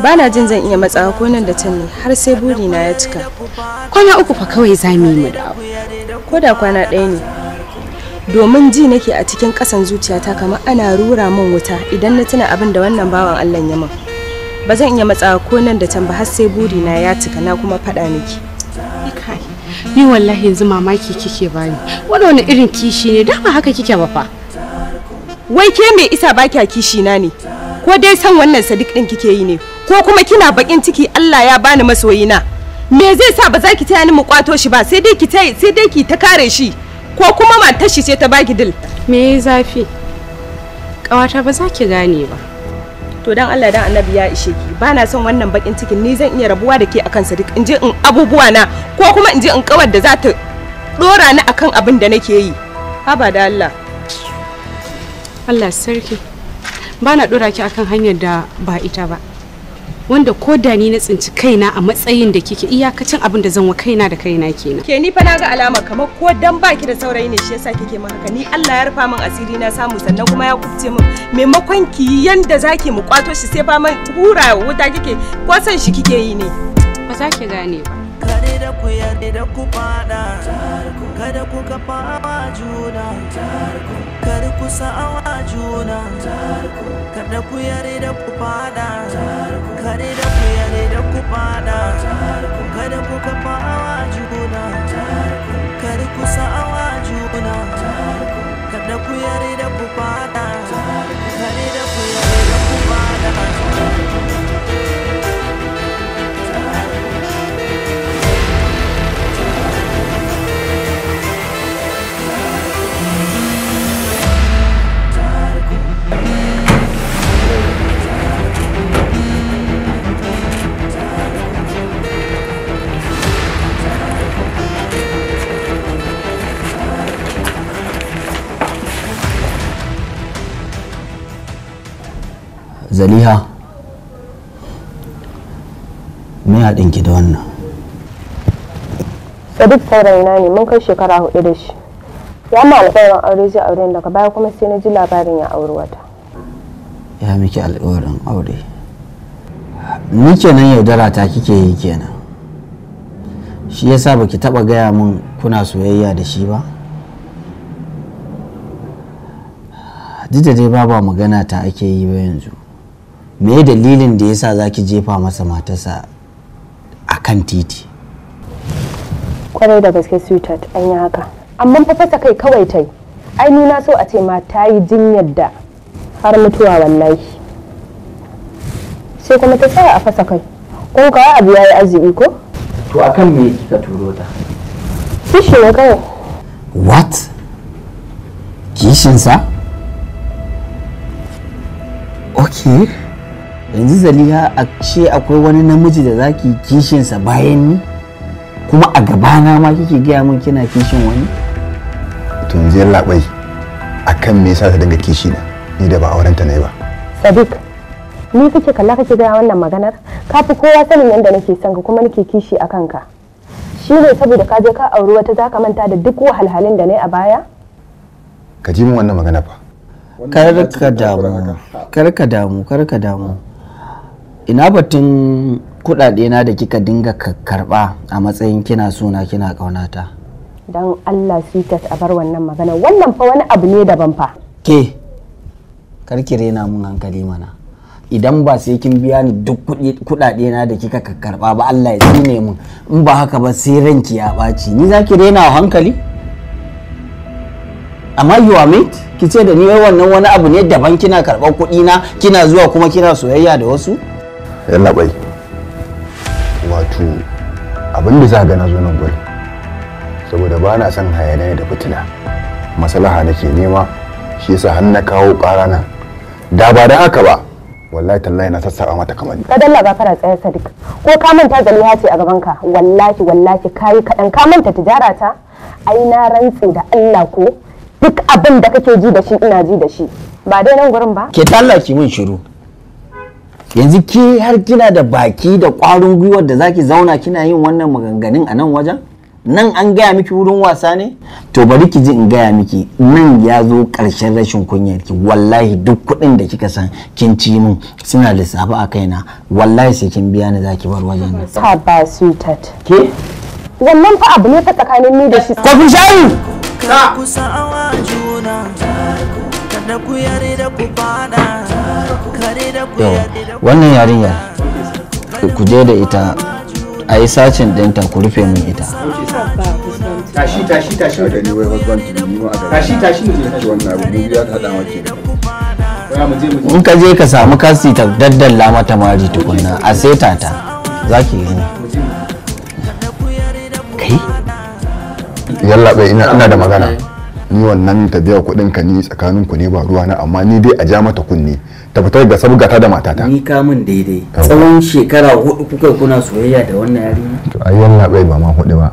Ba na jin zan iya matsawa ko nan da can ne har sai burina ya cika. Kwana 3 fa kawai za mu yi mu dawo. Ko da kwana 1 ne. Domin ji nake a cikin ƙasan zuciyata kamar ana rura min wuta idan na tuna abin da wannan bawan Allah ya min. Ba zan iya matsawa ko nan da can ba har sai burina ya cika na kuma faɗa miki. Ni wallahi yanzu mamaki kike bani. Wani irin kishi ne, dama haka kike ba fa. Wai ke me isa ba kya kishi na ne? Ko dai san wannan Sadiq din kike yi ne? Ko kuma kina bakin ciki Allah ya bani masoyina? Me zai sa ba za ki taya ni mu kwato shi ba? Sai dai ki ta kare shi. Ko kuma matar shi ce ta baki dil? Me yayi zafi? Kawata ba za ki gane ba. To dan Allah dan Annabi ya ishe ki. Ba na son wannan bakin cikin, ni zan iya rabuwa da ke akan Sadiq in je in abubuwa na ko kuma in je in kawar da za ta dora ni akan abin da nake yi. Haba da Allah. Allah sarki. Ba na dora ki akan hanyar da ba ita ba. Wanda ko da ni na tsinci kaina a matsayin da kike, iyakacin abin da zan wa kaina da kaina kenan. Ke ni fa na ga alama kamar ko dan baki da saurayi ne shi yasa kike min haka. Ni Allah ya rufa min asiri na samu sannan kuma ya kubce min. Maimakon ki yanda zaki mu kwato shi sai fa man hura wuta kike ko san shi kike yi ne. Ba za ki gane ba. Kare da ku yarda da ku fada, kada ku kafa juna, kada ku sa'awa juna, kada ku yarda da ku fada, kare da ku yarda da ku fada, kada ku kafa juna, kada ku sa'awa juna, kada ku yarda da ku fada, kare da ku yarda da ku fada. Zaliha, me haɗin ki da wannan? Sadiq saurayina ne, mun kai shekara 4 da shi. Ya ma alƙawarin aure zai aure daga baya kuma sai na ji labarin ya auri wata. Ya miki alƙawarin aure. Ni kenan yaudara ta kike yi kenan. Shi yasa baki taɓa gaya min kuna soyayya da shi ba? Duk da dai babu magana ta ake yi ba yanzu. Me dalilin da yasa zaki jefa masa matarsa a kan titi? Kwarai da gaske sweetheart, an yi haka. Amma fa fasa kai kawai tai. Ai ni na so a ce ma ta yi jinyar da har mutuwa wallahi. Sai kuma ta tsaya a fasa kai. Ko kawai abu yayi arziki ko? To akan me kika turo ta? Kishi ne kawai. What? Kishinsa? Okay. Yanzu Zaliha a ce akwai wani namiji da zaki kishinsa bayan ni? Kuma a gabana ma kike gaya min kina kishin wani? to yanzu ya labai akan me yasa ta dinga kishi na ni da ba auren ta nayi ba. Sadiq, ni kake kalla kake ga wannan maganar? Ka fi kowa sanin yanda nake son ka kuma nake kishi a kanka. Shi ne saboda ka je ka auri wata zaka manta da duk wahalhalun da nayi a baya? Ka ji min wannan magana fa. Kar ka damu. Ina batun kudade na da kika dinga karba a matsayin kina suna kina kaunata. Dan Allah sitas a bar wannan magana. Wannan fa wani abu ne daban fa. Ke karki rena mun hankali mana. Idan ba sai kin biya ni duk kudade na da kika karba ba Allah ya tsine mun. In ba haka ba sai ranki ya baci. Ni zaki rena wa hankali? Amma you are mate? Kice da ni wannan wani abu ne daban kina karɓar kuɗi na kina zuwa kuma kina soyayya da wasu? Yalla bai. Wato abin da za ga na zo nan gurin. Saboda ba na son hayaniya da fitina. Maslaha nake nema shi yasa har na kawo ƙara nan. Da ba da haka ba wallahi tallahi na sassaba mata kamar ni. Ka dalla ba fara tsaye Sadiq. Ko ka manta Zaliha ce a gaban ka? Wallahi kai kadan ka manta tijara ta? Ai na rantse da Allah ko duk abin da kake ji da shi ina ji da shi. Ba dai nan gurin ba? Ke tallaki min shiru. Yanzu ki har kina da baki da ƙwarin gwiwar da zaki zauna kina yin wannan maganganun a nan wajen? Nan an gaya miki wurin wasa ne? To bari ki ji in gaya miki nan ya zo ƙarshen rashin kunyar ki. Wallahi duk kuɗin da kika san kin ci min suna lissafi a kaina. Wallahi sai kin biya ni zaki bar wajen nan. Ta ba sweetheart. Ke? Wannan fa abu ne fa tsakanin ni da shi. Kofin shayi! Ka kusa awa juna. Kada ku yare da ku fada. Kare da ku yare da ku. Wannan yarinya ku je da ita a yi sacin ɗinta ku rufe min ita. Tashi da ni wai husband to ni ma a tashi mu je wannan abu mu biya ta hada maki. In ka je ka samu kasi ta daddalla mata mari tukunna a seta ta zaki gani. Kai? Yalla bai ina da magana. Ni wannan ta biya kuɗin ka ni tsakanin ku ne ba ruwa na amma ni dai a ja mata kunne ta fitar da sabgata da matata. Ni ka min daidai. Tsawon shekara 4 kuka kuna soyayya da wannan yarinya. To ai yalla bai ba ma 4 ba.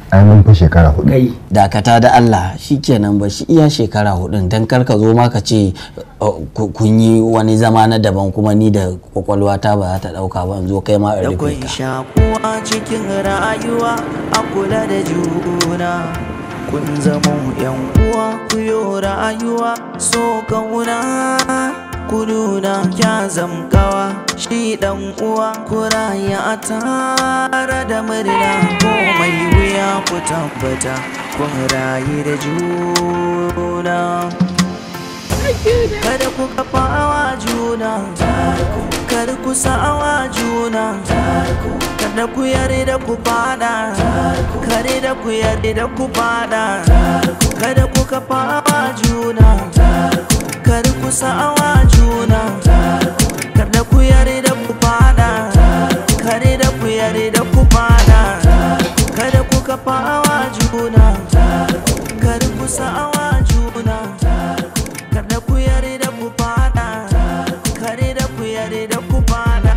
Ai mun fi shekara 4. Kai dakata da Allah shikenan ba shi iya shekara 4 dan kar ka zo ma ka ce kun yi wani zama na daban kuma ni da kwakwalwa ta ba za ta dauka ba zo kai ma a rufe ka. Shakuwa cikin rayuwa a kula da juna. Kun zama yan uwa ku yo rayuwa so kauna. Ku nuna kya zamkawa shi dan uwa ku raya tare da murna komai wuya ku tabbata kun rayu da juna. Kada ku kafawa juna, kada ku sa'awa juna, kada ku yarda ku fada, kada ku yarda ku fada, kada ku kafawa juna, kada ku sa'awa juna, kada ku yarda ku fada, kada ku yarda ku fada, kada ku kafawa juna, kada ku sa'awa juna. Kada ku yare da ku fada, kare da ku yare da ku fada.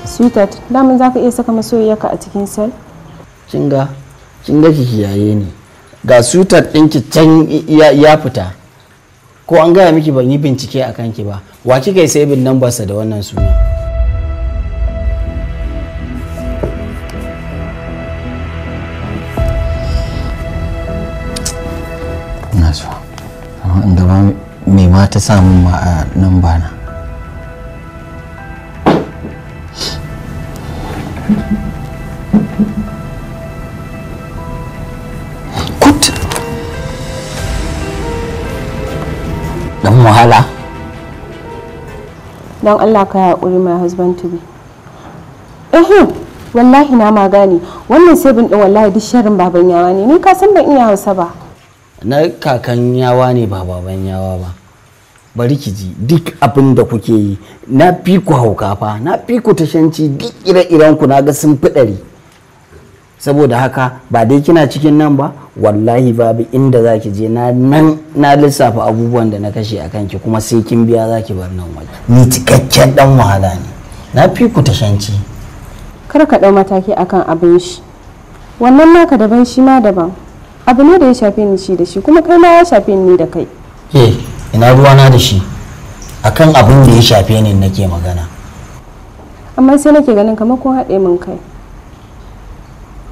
Sweetheart, daman za ka iya saka masoyiyarka a cikin sel? Kinga ki kiyaye ni ga sutar ɗinki can ya fita ko an gaya miki ban yi bincike a kanki ba wa kika yi saving number sa da wannan suna na so amma in gaba me ma ta samu ma a number na dan wahala don Allah ka haƙuri my husband to be wallahi na magani wannan sabin din wallahi duk sharrin baban yawa ne ni ka san ban iya Hausa ba na kakan yawa ne ba baban yawa ba bari ki ji duk abin da kuke yi na fi ku hauka fa na fi ku tashanci duk ire-iren ku na ga sun fi ɗari. Saboda haka ba dai kina cikin nan ba wallahi babu inda za ki je na lissafa abubuwan da na kashe a kanki kuma sai kin biya za ki bar nan waje. Ni cikakken dan wahala ne na fi ku tashanci. Kar ka ɗau mataki akan abin shi, wannan naka daban shi ma daban, abu ne da ya shafe ni shi da shi kuma kai ma ya shafe ni da kai. Ina ruwana da shi akan abin da ya shafe ni nake magana. Amma sai nake ganin kamar kun haɗe min kai.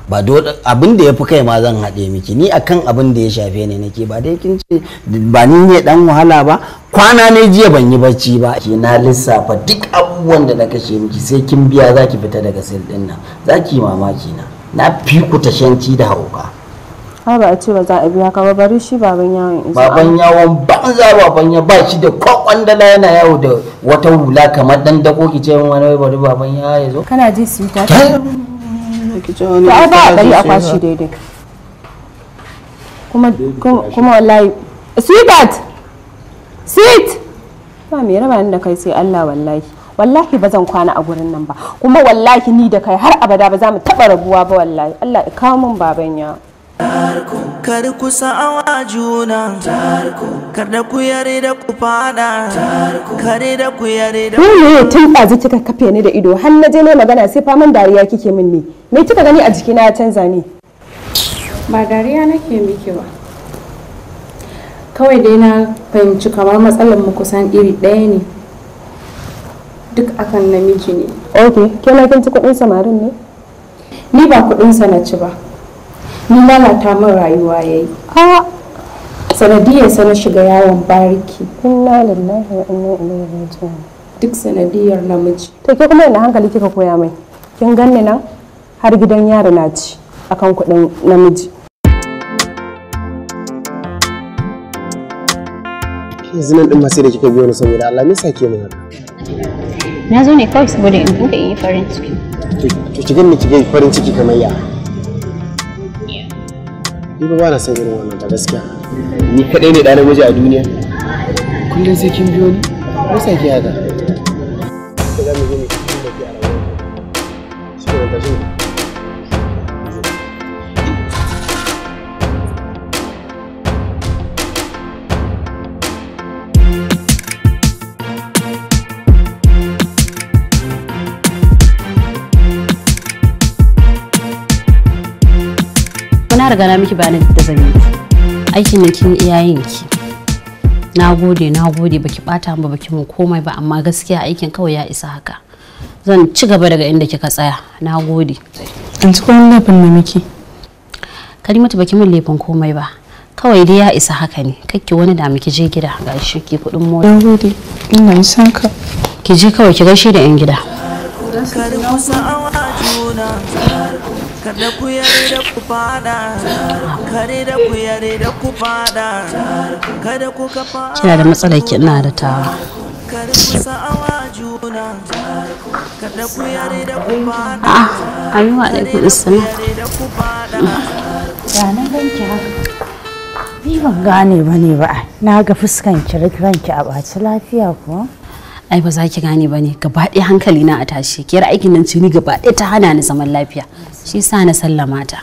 Ba dole abin da ya fi kai ma zan haɗe miki, ni akan abin da ya shafe ni nake, ba dai kin ce ba ni ne dan wahala ba. Kwana ne jiya ban yi bacci ba, na lissafa duk abubuwan da na kashe miki sai kin biya za ki fita daga sel din nan, za ki yi mamaki na fi ku tashanci da hauka. Har ba a ce ba za a biya ka ba, bari shi baban yawon isa. Baban yawon banza, baban ya ba shi da kwakwandala yana yawo da wata hula kamar dan dako, ki ce wani bari baban yawo ya zo. Kana ji su ta ta ai ba a bari a kwashi daidai. Kuma wallahi sweet ba me raba ni da kai sai Allah wallahi ba zan kwana a gurin nan ba, kuma wallahi ni da kai har abada ba za mu taba rabuwa ba wallahi. Allah ya kawo min baban yawo. Kar ku sa'awa juna, kar da ku yare da ku fada, kare da ku yare da ku. Ne tun ɗazu kika kafe ni da ido har na je ne magana sai faman dariya kike min ne. Me kika gani a jikina ya canza ni? Ba dariya nake miki ba. Kawai dai na fahimci kamar matsalar mu kusan iri ɗaya ne. Duk akan namiji ne. Okay, ke na kin ci kuɗin samarin ne? Ni ba kuɗin sa na ci ba. Ni lalata min rayuwa yayi. Sanadiyar sa na shiga yawon bariki. Inna lillahi wa inna ilaihi raji'un. Duk sanadiyar namiji. To ke kuma ina hankali kika koya mai? Kin ganni nan har gidan yaro na ci akan kuɗin namiji. Yanzu nan din ma sai da kika biyo ni saboda Allah me yasa ke mun haka? Na zo ne kawai saboda in buɗe in yi farin ciki. To ki ganni ki ga farin ciki kamar ya. Ni ba na san irin wannan ba gaskiya. Ni kadai ne da namiji a duniya. Kullum sai kin biyo ni. Me yasa ke haka? Za mu je mu cikin da ke a rayuwa. Shi ne tashi. Na riga na miki bayanin da zan yi. Aikin nan kin iyayen ki. Na gode baki bata ba baki mun komai ba, amma gaskiya aikin kawai ya isa haka. Zan ci gaba daga inda kika tsaya. Na gode. Yanzu kuma laifin ne miki. Karimatu baki mun laifin komai ba. Kawai dai ya isa haka ne. Kakki wani da miki je gida ga shi ki kudin mota. Na gode. Ina san ka. Ki je kawai ki gaishe da yan gida. Kada ku yare da ku fada, kare da ku yare da ku fada, kada ku kafa. Kina da matsalar ki ina da tawa. Kada ku sa'awa juna, kada ku yare da ku fada. Ayyuwa da ku isna. Ya na ganki haka. Ni ban gane bane ba. Na ga fuskan ki ranki a baci lafiya ko? Ai ba za ki gane ba ne, gaba ɗaya hankali na a tashi. Kiyar aikin nan ce ni gaba ɗaya ta hana ni zaman lafiya. Shi sa na sallama ta.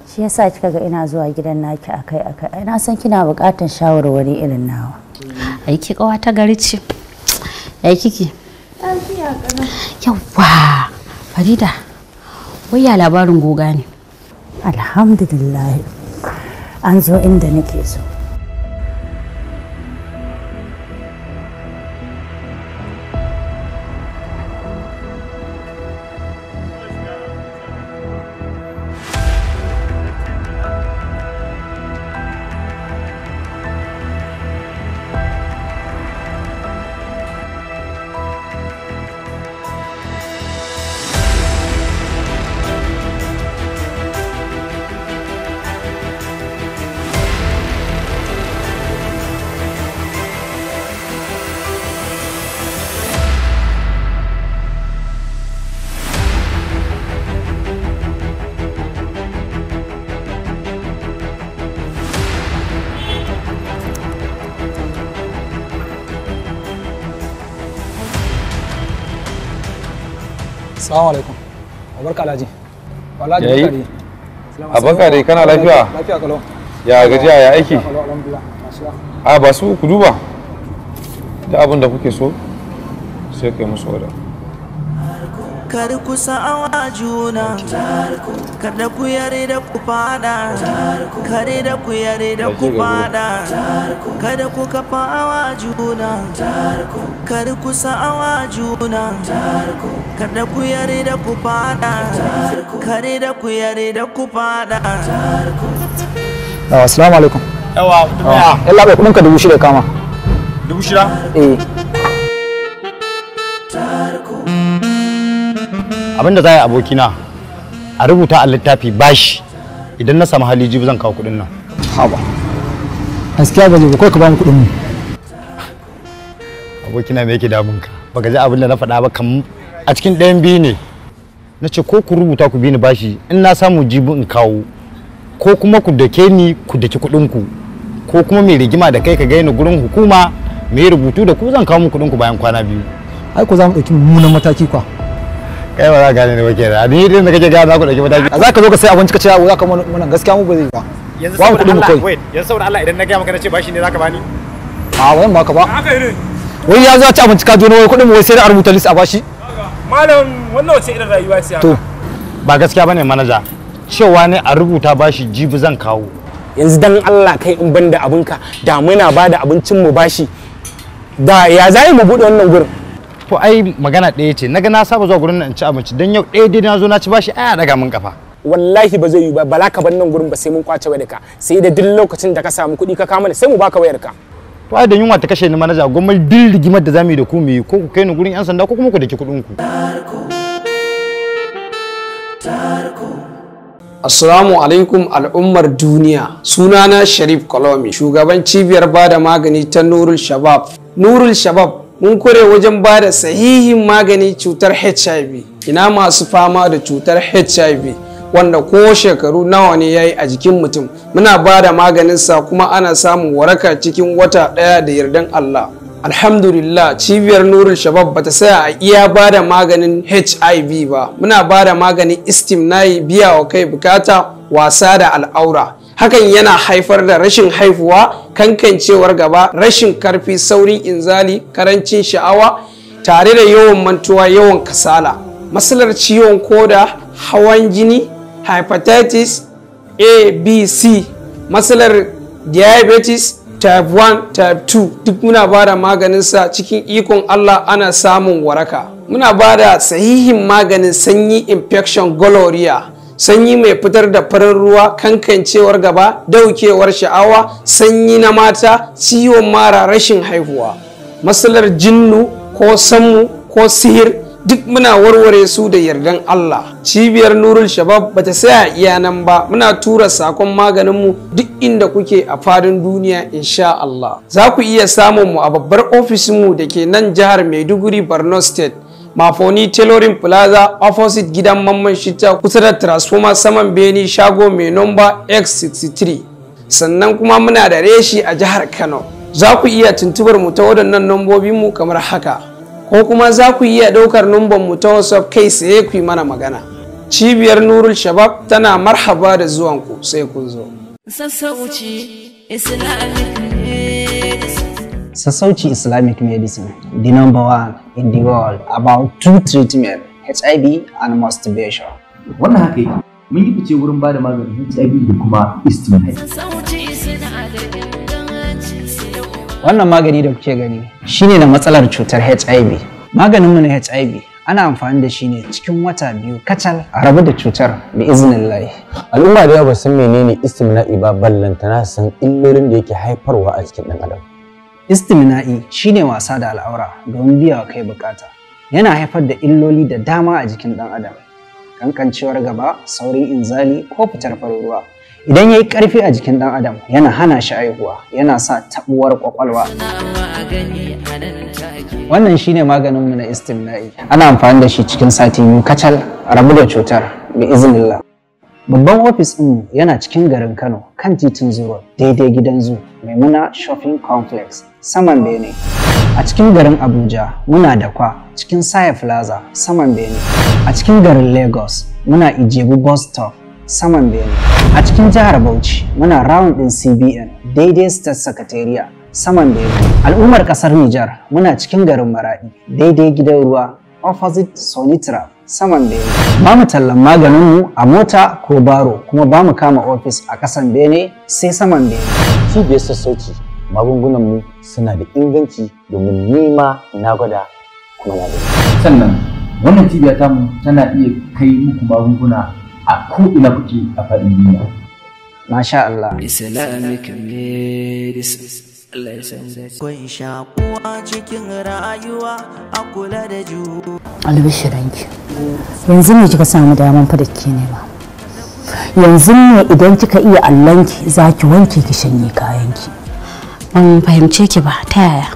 Shi yasa kika ga ina zuwa gidan naki akai-akai. Ai na san kina buƙatar shawarwari irin nawa. Ai ki kawa ta gari ce. Yayi kike? Lafiya kana. Yawwa. Farida. Wai ya labarin goga ne? Alhamdulillah. An zo inda nake so. Assalamu alaikum. Barka Alhaji. Wallahi Yayi? barka dai. Abaka dai kana lafiya? Lafiya kalau. Ya gajiya ya aiki? Alhamdulillah. A ba su ku duba. Da abin da kuke so sai kai musu wada. Kar ku sa'awa juna, kada ku yare da ku fada, kare da ku yare da ku fada, kada ku kafawa juna, kar ku sa'awa juna, kada ku yare da ku fada, kare da ku yare da ku fada. Assalamu alaikum. Yawa, Allah bai kudin ka 6,000 kama. 6,000? Eh. Abinda za a yi abokina a rubuta a littafi bashi idan na samu hali jibi zan kawo kudin nan. Haba. Gaskiya ba zai ba, kai ka ba mu kudin mu. Abokina me yake damun ka? Baka ji abin da na faɗa ba kam a cikin ɗayan biyu ne. Na ce ko ku rubuta ku bi ni bashi in na samu jibi in kawo ko kuma ku dake ni ku daki kudin ku ko kuma mai rigima da kai ka ga ni gurin hukuma mai rubutu da ku zan kawo mu kudin ku bayan kwana 2. Ai ko za mu ɗauki mummunan mataki kwa. Kai ba za ka gane ne ba kenan. Ni idan da kake gane za ku ɗauki mataki. Za ka zo ka sai abinci ka ce za ka mana gaskiya mu ba zai ba. Yanzu Ba mu saboda kudin mu Allah, kai. wait, yanzu saboda Allah idan na ga maka na ce bashi ne zaka bani? A wayan ba ka ba. Haka ne. Wai ya zo ci abinci ka jono wai kudin mu wai sai da a rubuta list a bashi. Malam wannan wace irin rayuwa ce haka? To ba gaskiya bane manaja. Cewa ne a rubuta bashi jibi zan kawo. Yanzu dan Allah kai in banda abinka da muna bada abincin mu bashi da ya zai mu bude wannan gurin. To ai magana ɗaya ce naga na saba zuwa gurin nan in ci abinci dan yau ɗaya dai na zo na ci bashi ai a daga min kafa. Wallahi ba zai yi ba bala ka bar nan gurin ba sai mun kwace wayarka sai da duk lokacin da ka samu kuɗi ka kama sai mu baka wayarka. To ai da yunwa ta kashe ni manaja gwamnati duk rigimar da zamu yi da ku mu yi ko ku kai ni gurin yan sanda ko kuma ku daki kuɗin ku. Assalamu alaikum al'ummar duniya. Sunana Sharif Kolomi, shugaban cibiyar bada magani ta Nurul Shabab. Nurul Shabab mun kure wajen bada sahihin magani cutar HIV. Ina masu fama da cutar HIV wanda ko shekaru nawa ne yayi a jikin mutum. Muna bada maganin sa kuma ana samun waraka cikin wata ɗaya da yardan Allah. Alhamdulillah cibiyar Nurul Shabab bata saya a iya bada maganin HIV ba. Muna bada maganin istimna'i, biya wa kai bukata, wasa da al'aura. Hakan yana haifar da rashin haifuwa, kankancewar gaba, rashin karfi, saurin inzali, karancin sha'awa, tare da yawan mantuwa, yawan kasala. Matsalar ciwon koda, hawan jini, hepatitis A, B, C, matsalar diabetes, type 1 type 2 duk muna bada maganinsa cikin ikon Allah ana samun waraka. Muna bada sahihin maganin sanyi infection gonorrhea, sanyi mai fitar da farin ruwa, kankancewar gaba, daukewar sha'awa, sanyi na mata, ciwon mara, rashin haihuwa. Matsalar jinnu ko sammu ko sihir duk muna warware su da yardan Allah. Cibiyar Nurul Shabab bata saya iya nan ba, muna tura sakon maganinmu duk inda kuke a fadin duniya insha Allah. Za ku iya samun mu a babbar ofishinmu da ke nan jihar Maiduguri, Borno State. Mafoni Tailoring Plaza opposite gidan Mamman Shitta kusa da transformer saman Beni shago mai nomba X63. Sannan kuma muna da reshi a jihar Kano. Za ku iya tuntubar mu ta waɗannan nambobinmu kamar haka. Ko kuma za ku iya ɗaukar numban mu ta WhatsApp kai tsaye ku yi mana magana. Cibiyar Nurul Shabab tana marhaba da zuwanku sai kun zo. Sassauci Islamic Medicine, the number one in the world about true treatment, HIV and masturbation. Wannan haka yake. Mun yi fice wurin bada maganin HIV da kuma istimai. Wannan magani da kuke gani shine na matsalar cutar HIV. Maganinmu na HIV ana amfani da shi ne cikin wata 2 kacal a rabu da cutar bi iznillahi. Al'umma da yawa ba san menene istimna'i ba ballantana san illolin da yake haifarwa a cikin ɗan adam. Istimna'i shine wasa da al'aura don biya wa kai bukata. Yana haifar da illoli da dama a jikin ɗan adam. Kankancewar gaba, saurin inzali ko fitar farin ruwa. Idan ya yi ƙarfi a jikin ɗan adam yana hana shi haihuwa, yana sa taɓuwar ƙwaƙwalwa. Wannan shine maganinmu na istimna'i. Ana amfani da shi cikin sati 2 kacal a rabu da cutar bi iznillah. Babban ofis ɗinmu yana cikin garin Kano kan titin Zuro daidai gidan Zoo, Maimuna Shopping Complex, saman Bene. A cikin garin Abuja muna da Kwa cikin Saya Plaza saman Bene. A cikin garin Lagos muna Ijebu Bus Stop saman Bene. A cikin jihar Bauchi muna round din CBN daidai State Secretariat saman Bene. Al'ummar kasar Nijar muna cikin garin Maradi daidai gidan ruwa opposite Sonitra saman Bene. Ba mu tallan maganinmu a mota ko baro kuma ba mu kama ofis a kasan Bene sai saman Bene. Cibiyar sassauci magungunanmu suna da inganci domin nima na gwada kuma na gani. Sannan wannan cibiya tamu tana iya kai muku magunguna a ko'ina kuke a faɗin duniya. Masha Allah. Islamic medicine. Kun shakuwa cikin rayuwa a kula da juna. Albishiranki. Yanzu ne kika samu daman fa da ke nema. Yanzu ne idan kika iya allanki za ki wanke ki shanye kayanki. Ban fahimce ki ba ta yaya?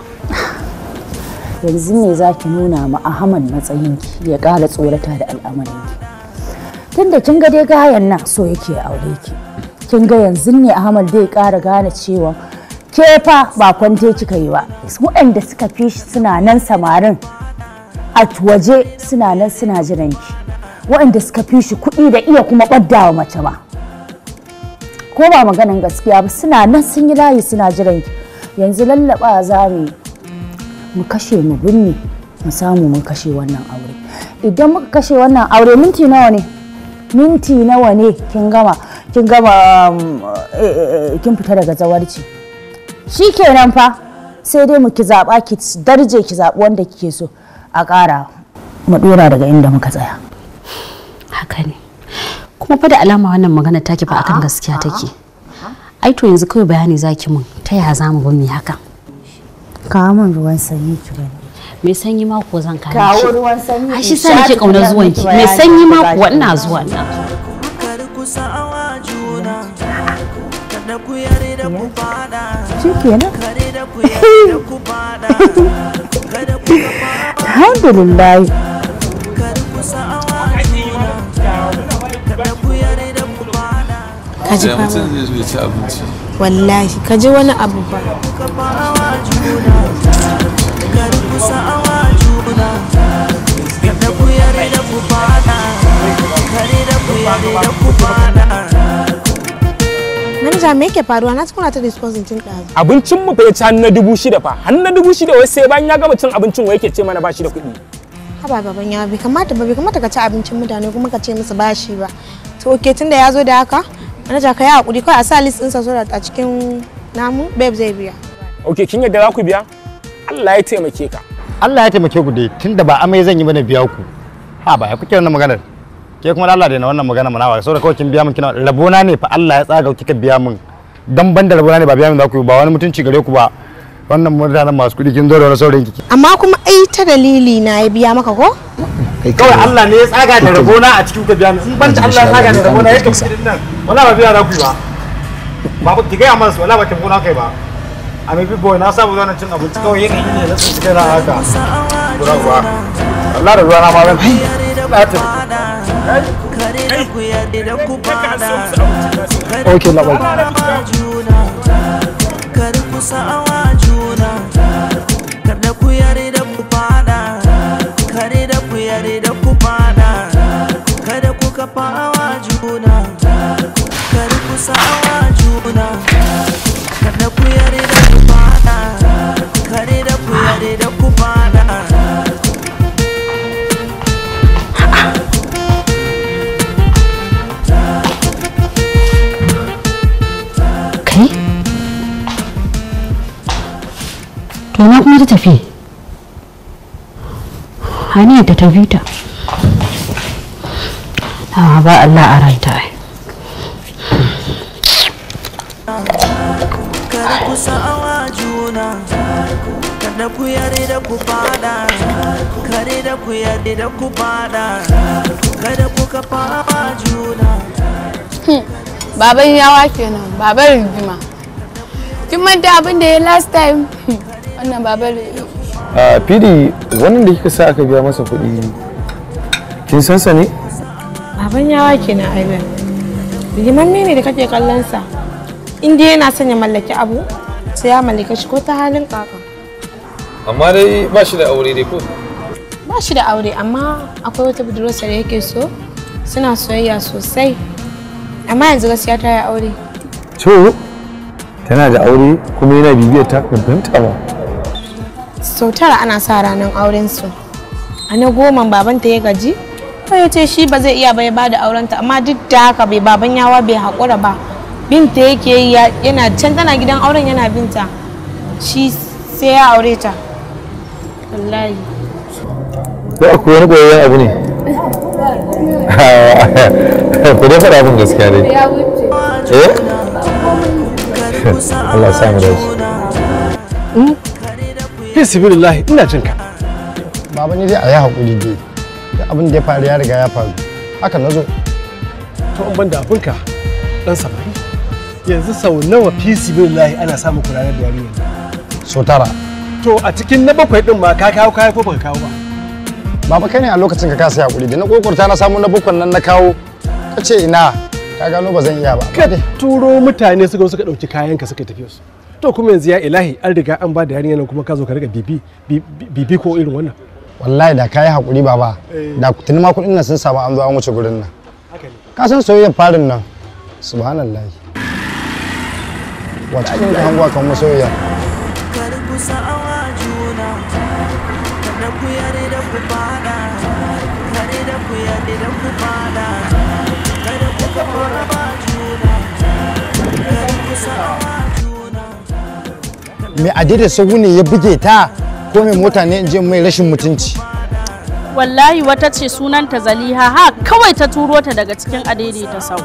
Yanzu ne za ki nuna ma Ahmad matsayinki ya ƙara tsorata da al'amarinki. Tunda kin ga dai gayan nan so yake aure ki. Kin ga yanzu ne Ahmad zai ƙara gane cewa ke fa ba kwante kika yi ba. Waɗanda suka fi shi suna nan samarin a waje suna nan suna jiran ki. Waɗanda suka fi shi kuɗi da iya kuma ɓaddawa mace ba. Ko ba maganan gaskiya ba suna nan sun yi layi suna jiran ki. Yanzu lallaba za mu kashe mu binne mu samu mun kashe wannan aure. Idan muka kashe wannan aure minti nawa ne? Minti nawa ne kin gama kin fita daga zawarci. Shikenan fa sai dai mu ki zaba ki darje ki zabi wanda kike so a ƙara mu dora daga inda muka tsaya. Haka ne. Kuma fa da alama wannan magana take fa akan gaskiya take. Ai to yanzu kawai bayani zaki mun ta ya zamu bin mi haka. Kawo min ruwan sanyi ki bani. Me sanyi ma ko zan kawo shi. Kawo ruwan sanyi. Ai shi sa nake kaunar zuwan ki. Me sanyi ma ko ina zuwa na. Shikenan. Alhamdulillah. Kaji fa mutum zai zo ya ci abinci. Wallahi kaji wani abu ba. Manaja me yake faruwa na kuna ta discussing tun ɗazu. Abincin mu fa ya ci har na 6,000 fa. Har na 6,000 wai sai bayan ya gama cin abincin wai yake ce mana bashi da kuɗi. Haba baban ya bai kamata ka ci abincin mutane kuma ka ce musu bashi ba. To okay tunda ya zo da haka manaja ka yi hakuri kawai a sa list ɗinsa so a cikin namu babe zai biya. Okay kin yadda za ku biya? Allah ya taimake ka. Allah ya taimake ku dai tunda ba amai zan yi bane biya ku. Ha ba ya kuke wannan maganar. Ke kuma Allah da na wannan magana mana ba saboda kawai kin biya min kina rabona ne fa Allah ya tsaga kika biya min. Dan ban da rabona ne ba biya min za ku ba wani mutunci gare ku ba. Wannan mutanen masu kuɗi kin zo da wani saurayin kiki. Amma kuma ai ta dalili na ya biya maka ko? Kawai Allah ne ya tsaga da rabona a cikin ka biya min. In ban ta Allah ya tsaga da rabona yake kudin nan. Wala ba biya za ku ba. Ba ki ga amma wala ba kin gona kai ba. A mai boy na sabu zanen cin abinci kawai yake yi ne na su kai na haka. Ruwa. Allah da ruwa na ma zan Okay, labai. Kada ku sa'awa juna, kada ku yare da ku fada, kare da ku yare da ku fada, kada ku kafawa juna, kada ku sa'awa juna, kada ku yare da ku fada, kare da ku yare da ku fada. To na kuma ta tafi. Haniya ta tafi ta. Ba Allah a ranta ai. Kada ku sa'awa juna, kada ku yare da ku fada, kare da ku yare da ku fada, kada ku kafawa juna. Baban yawa kenan, baban rigima. Kin manta abin da ya last time? Wannan babar Fidi wannan da kika sa aka biya masa kuɗi kin san sa ne? Baban yawa kenan aiben. Rigimamme ne da kake kallon sa. In dai yana son ya mallaki abu sai ya mallaka shi ko ta halin kaka. amma dai ba shi da aure dai ko? Ba shi da aure amma akwai wata budurwarsa da yake so, suna soyayya sosai. Amma yanzu gaskiya ta yi aure. To, tana da aure kuma yana bibiyar ta fahimta ba. Sau tara ana sa ranar aurensu. A na goman babanta ya gaji, sai ya ce shi ba zai iya bai ba da aurenta, amma duk da haka bai baban yawa bai haƙura ba. Binta yake yi yana can tana gidan auren yana binta. Shi sai ya aure ta. Wallahi. Ko akwai wani goyon abu ne? Ku dai faɗa abin gaskiya dai. Allah ya samu da shi. Bismillah ina jin ka. Baba ni dai a yi haƙuri dai. Da abin da ya faru ya riga ya faru. Haka na zo. To in ban da abinka dan samari. Yanzu sau nawa bismillah ana samun kulalar da yarinya. So tara. To a cikin na bakwai din ma ka kawo kaya ko baka kawo ba? Baba kai ne a lokacin ka kasa haƙuri da na kokurta na samu na bakwai nan na kawo. Ka ce ina ka gano ba zan iya ba. Ka turo mutane suka ɗauki kayanka suka tafi su. To kuma yanzu ya ilahi an riga an ba da yarinya nan kuma ka zo ka riga bibi ko irin wannan. Wallahi da kai haƙuri baba. Da tuni ma kuɗin nan sun samu an zo an wuce gurin nan. Ka san soyayyar farin nan. Subhanallahi. Wata cikin ka hanguwa kan masoyiya. Me adida sahu ne ya buge ta ko mai mota ne in je mai rashin mutunci. Wallahi wata ce sunanta Zaliha ha kawai ta turo ta daga cikin adaidaita sau.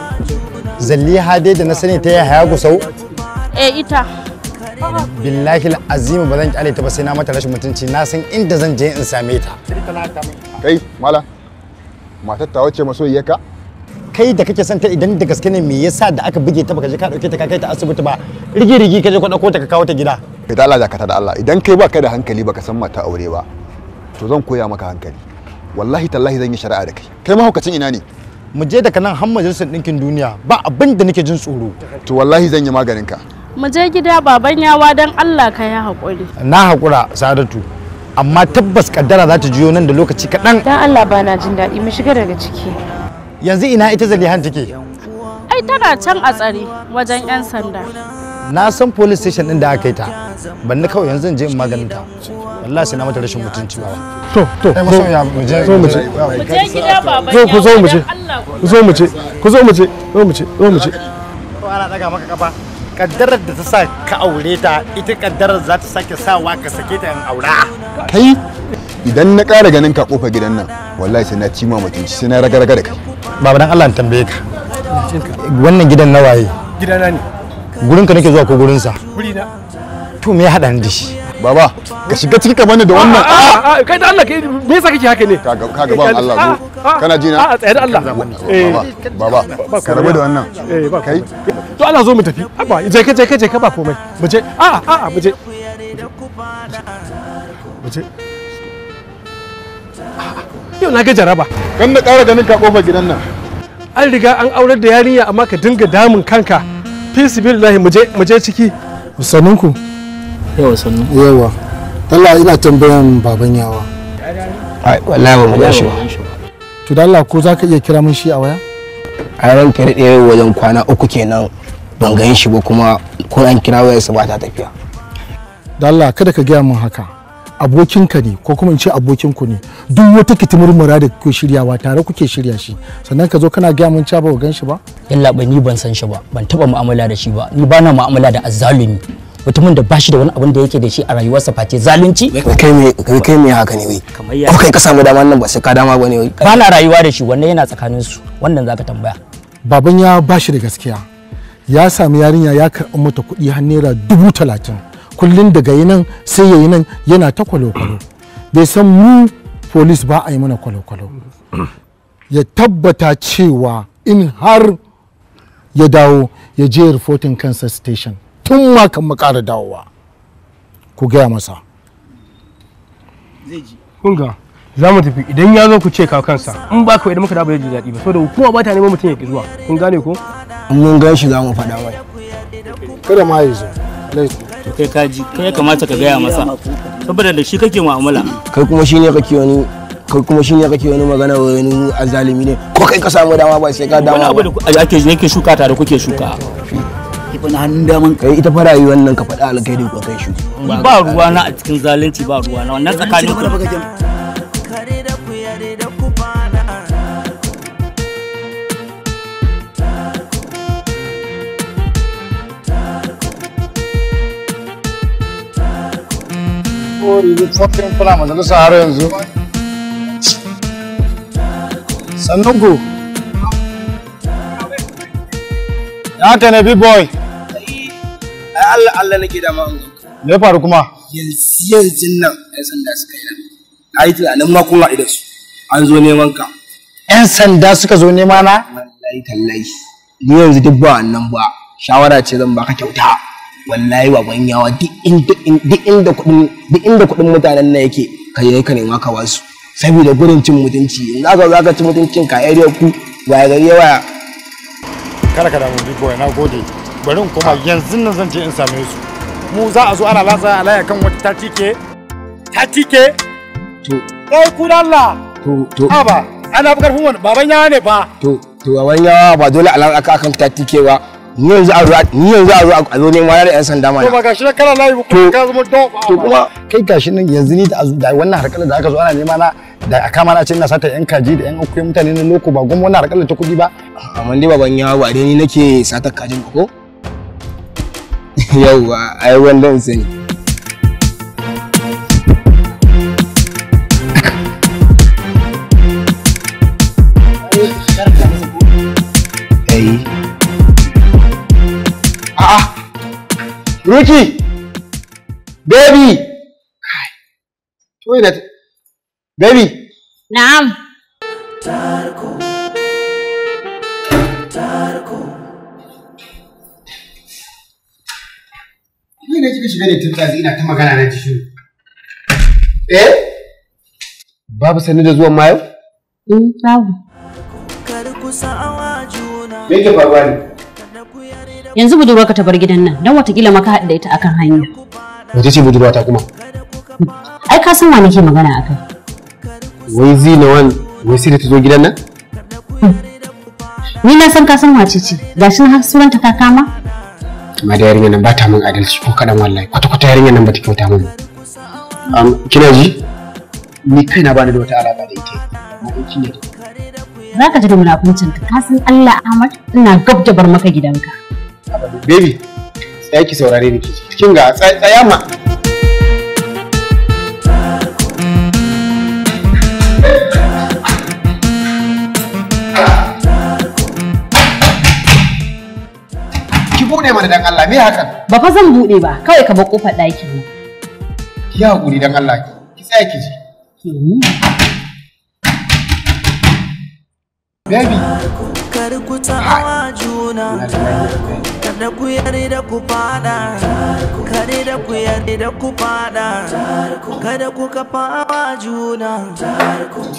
Zaliha dai da na sani ta yi haya gusau? Ita. Billahi azimi ba zan kyale ta ba sai na mata rashin mutunci na san inda zan je in same ta. Kai mala matar ta wace masoyiyarka? Kai da kake son ta idan da gaske ne me yasa da aka buge ta baka je ka dauke ta ka kai ta asibiti ba rigi ka je ka dauko ta ka kawo ta gida. Kai da Allah zakata da Allah idan kai baka da hankali baka san mata aure ba to zan koya maka hankali. Wallahi tallahi zan yi shari'a da kai. Kai mahaukacin ina ne? Mu je daga nan har majalisar ɗinkin duniya ba abin da nake jin tsoro. To wallahi zan yi maganin ka. Mu je gida baban yawa dan Allah ka ya haƙuri. Na haƙura Sadatu amma tabbas kaddara za ta juyo nan da lokaci kaɗan. Dan Allah ba na jin daɗi mu shiga daga ciki. Yanzu ina ita Zalihan take? Ai tana can a tsare wajen 'yan sanda. Na san police station ɗin da aka yi ta. Ban ni kawai yanzu in je in maganin ta. Wallahi sai na mata rashin mutunci ba. To kai masoya mu je mu je. Mu je gida baban yawa. Zo mu je. Zo mu je. Zo mu je. Ko ana daga maka kafa. Kaddarar da ta sa ka aure ta ita kaddarar za ta sake sawa ka sake ta in aura. Kai idan na ƙara ganin ka kofar gidan nan wallahi sai na ci ma mutunci sai na raga-raga da kai. Baba dan Allah in tambaye ka. Wannan gidan na waye? Gidana ne. Gurin ka nake zuwa ko gurin sa? Guri na. To me ya hada ni da shi? Baba ka shiga ciki ka bani da wannan. Kai da Allah kai me yasa kake haka ne? Kaga ba Allah zo. Kana ji na? A'a tsaya da Allah. Baba ka rabu da wannan. Kai to Allah zo mu tafi. Abba je ka ba komai. Mu je. A'a mu je. Mu je. Yau na ga jaraba. Kan da ƙara ganin ka kofar gidan nan. An riga an aurar da yarinya amma ka dinga damun kanka. Fi sibillahi mu je ciki. Sannunku. Yawa sannu. Yawa. Allah ina tambayan baban yawa. Ai wallahi ba mu ga shi ba. To da Allah ko zaka iya kira min shi a waya? A ran ka rade wajen kwana 3 kenan ban gan shi ba kuma ko an kira wayarsa ba ta tafiya. Da Allah kada ka gaya min haka. Abokinka ne ko kuma in ce abokinku ne duk wata kitimurmura da kuke shiryawa tare kuke shirya shi sannan ka zo kana gaya min cewa ba gan shi ba? Yalla ba ni ban san shi ba ban taba mu'amala da shi ba ni bana mu'amala da azzalumi mutumin da bashi da wani abin da yake da shi a rayuwarsa face zalunci. Kai me haka ne wai? Ko kai ka samu dama nan ba sai ka dama bane wai. Bana rayuwa da shi wannan yana tsakanin su wannan zaka tambaya. Baban ya bashi da gaskiya ya sami yarinya ya karɓi mata kuɗi har naira 30,000 kullum daga yi nan sai ya yi nan yana ta kwalo-kwalo bai san mu police ba a yi mana kwalo-kwalo ya tabbata cewa in har ya dawo ya je reporting kansa station tun ma kan makara dawowa ku gaya masa kunga za mu tafi idan ya zo ku ce kawo kansa in ba ka idan muka dawo bai ji daɗi ba saboda hukuma ba ta neman mutum ya ki zuwa kun gane ko mun gan shi za mu faɗa mai kada ma ya zo to kai kaji kai ya kamata ka gaya masa saboda da shi kake mu'amala. Kai kuma shine kake wani magana wani azalimi ne ko kai ka samu dama ba sai ka dama wani abu da yake shuka tare kuke shuka. Ifin hannun daman kai ita fara yi wannan ka faɗa alkhairi ko kai shuka. Ba ruwa na a cikin zalunci ba ruwa na wannan tsakanin ku. Fotin kuna majalisa har yanzu. Sannan ku. Ya ka ne big boy. Allah nake da ma. Me faru kuma? Yanzu nan ɗan sanda suka yi nan. Ai tunanin ma kun haɗu da su. An zo neman ka. 'Yan sanda suka zo nema na? Wallahi tallahi. Ni yanzu duk ba wannan ba. Shawara ce zan baka kyauta. Wallahi baban yawa duk inda kuɗin mutanen nan yake ka yi ka nema ka wasu saboda gurin cin mutunci in za ka ci mutuncin ka area ku waya gari waya kada ka damu big boy na gode bari in koma yanzu nan zan je in same su mu za a zo ana latsa alaya kan wata tatike to kai ku Allah to ba ana fi karfin wani baban yawa ne fa to baban yawa ba dole alaka akan tatike ba ni yanzu a zo nema da 'yan sanda mana. To ba gashi na kana layi ko ka zama to kuma kai gashi nan yanzu ni da wannan harkalar da aka zo ana nema na da aka mana ce ina sata 'yan kaji da 'yan akuyan mutane na loko ba gwamma wannan harkalar ta kuɗi ba. Amma dai baban yawa ba dai ni nake sata kajin ko? Yauwa ai wannan sani. Ruki! Baby! Toilet. Baby! Na'am. Ni ne kika shiga ne tun tsazi ina ta magana na ji Babu sani da zuwan mayo? Babu. Me ke faruwa ne? Yanzu budurwarka ta bar gidan nan don watakila maka haɗu da ita akan hanya. Wace ce budurwata kuma? Ai ka san wa nake magana akai. Wai Zinawan wai sai da ta zo gidan nan? Ni na san ka san wace ce. Gashi har sunanta ka kama? Amma da yarinyar nan ba ta min adalci ko kaɗan wallahi. Kwata-kwata yarinyar nan ba ta kyauta min. Kina ji? Ni kaina ba ni da wata alaƙa da ita. Za ka ji da munafuncin ka san Allah Ahmad ina gab da bar maka gidanka. Baby, tsaya ki saurare ni kici. Kin ga tsaya ma. Ki bude mana dan Allah, me hakan? Ba fa zan bude ba, kawai ka bar kofar ɗakin nan. Ki hakuri dan Allah, ki tsaya ki ji. Baby. Kar ku tawa juna, kada ku yarda ku fada, kada da ku yarda ku fada, kada ku kafawa juna,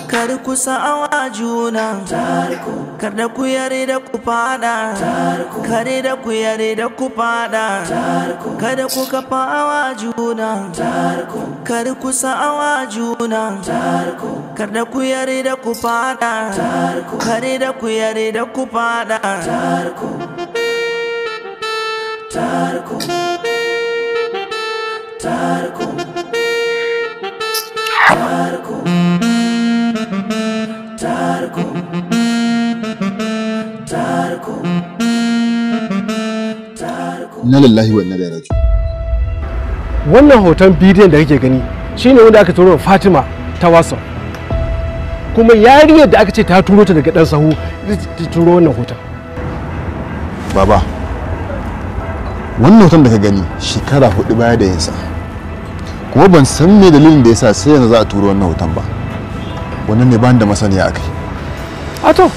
kar ku sa'awa juna, kada ku yarda ku fada, kada da ku yarda ku fada, kada ku kafawa juna, kar ku sa'awa juna, kada ku yarda ku fada, kada da ku yarda ku fada. Tarko, Tarko, Tarko, Tarko, Tarko, Tarko, Tarko. Inna lillahi wa inna ilaihi raji'un. Wannan hoton bidiyon da kake gani shine wanda aka turo Fatima ta WhatsApp. Kuma yariyar da aka ce ta turo ta daga dan sahu ta turo wannan hoton. Baba, wannan hoton da ka gani shekara 4 baya da yinsa. Kuma ban san me dalilin da yasa sai yanzu za a turo wannan hoton ba. Wannan ne ban da masaniya akai. A to,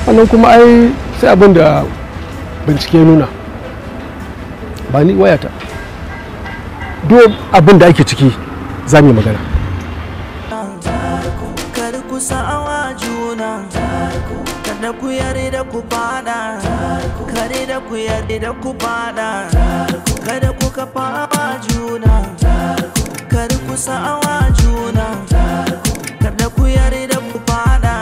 wannan kuma ai sai abin da bincike nuna. Ba ni wayata. Duk abin da ake ciki za mu yi magana. Sa'awa juna, kada ku yarda ku fada, kada ku yarda ku fada, kada ku kafawa kuna kar ku sa'awa juna kada ku yarda ku fada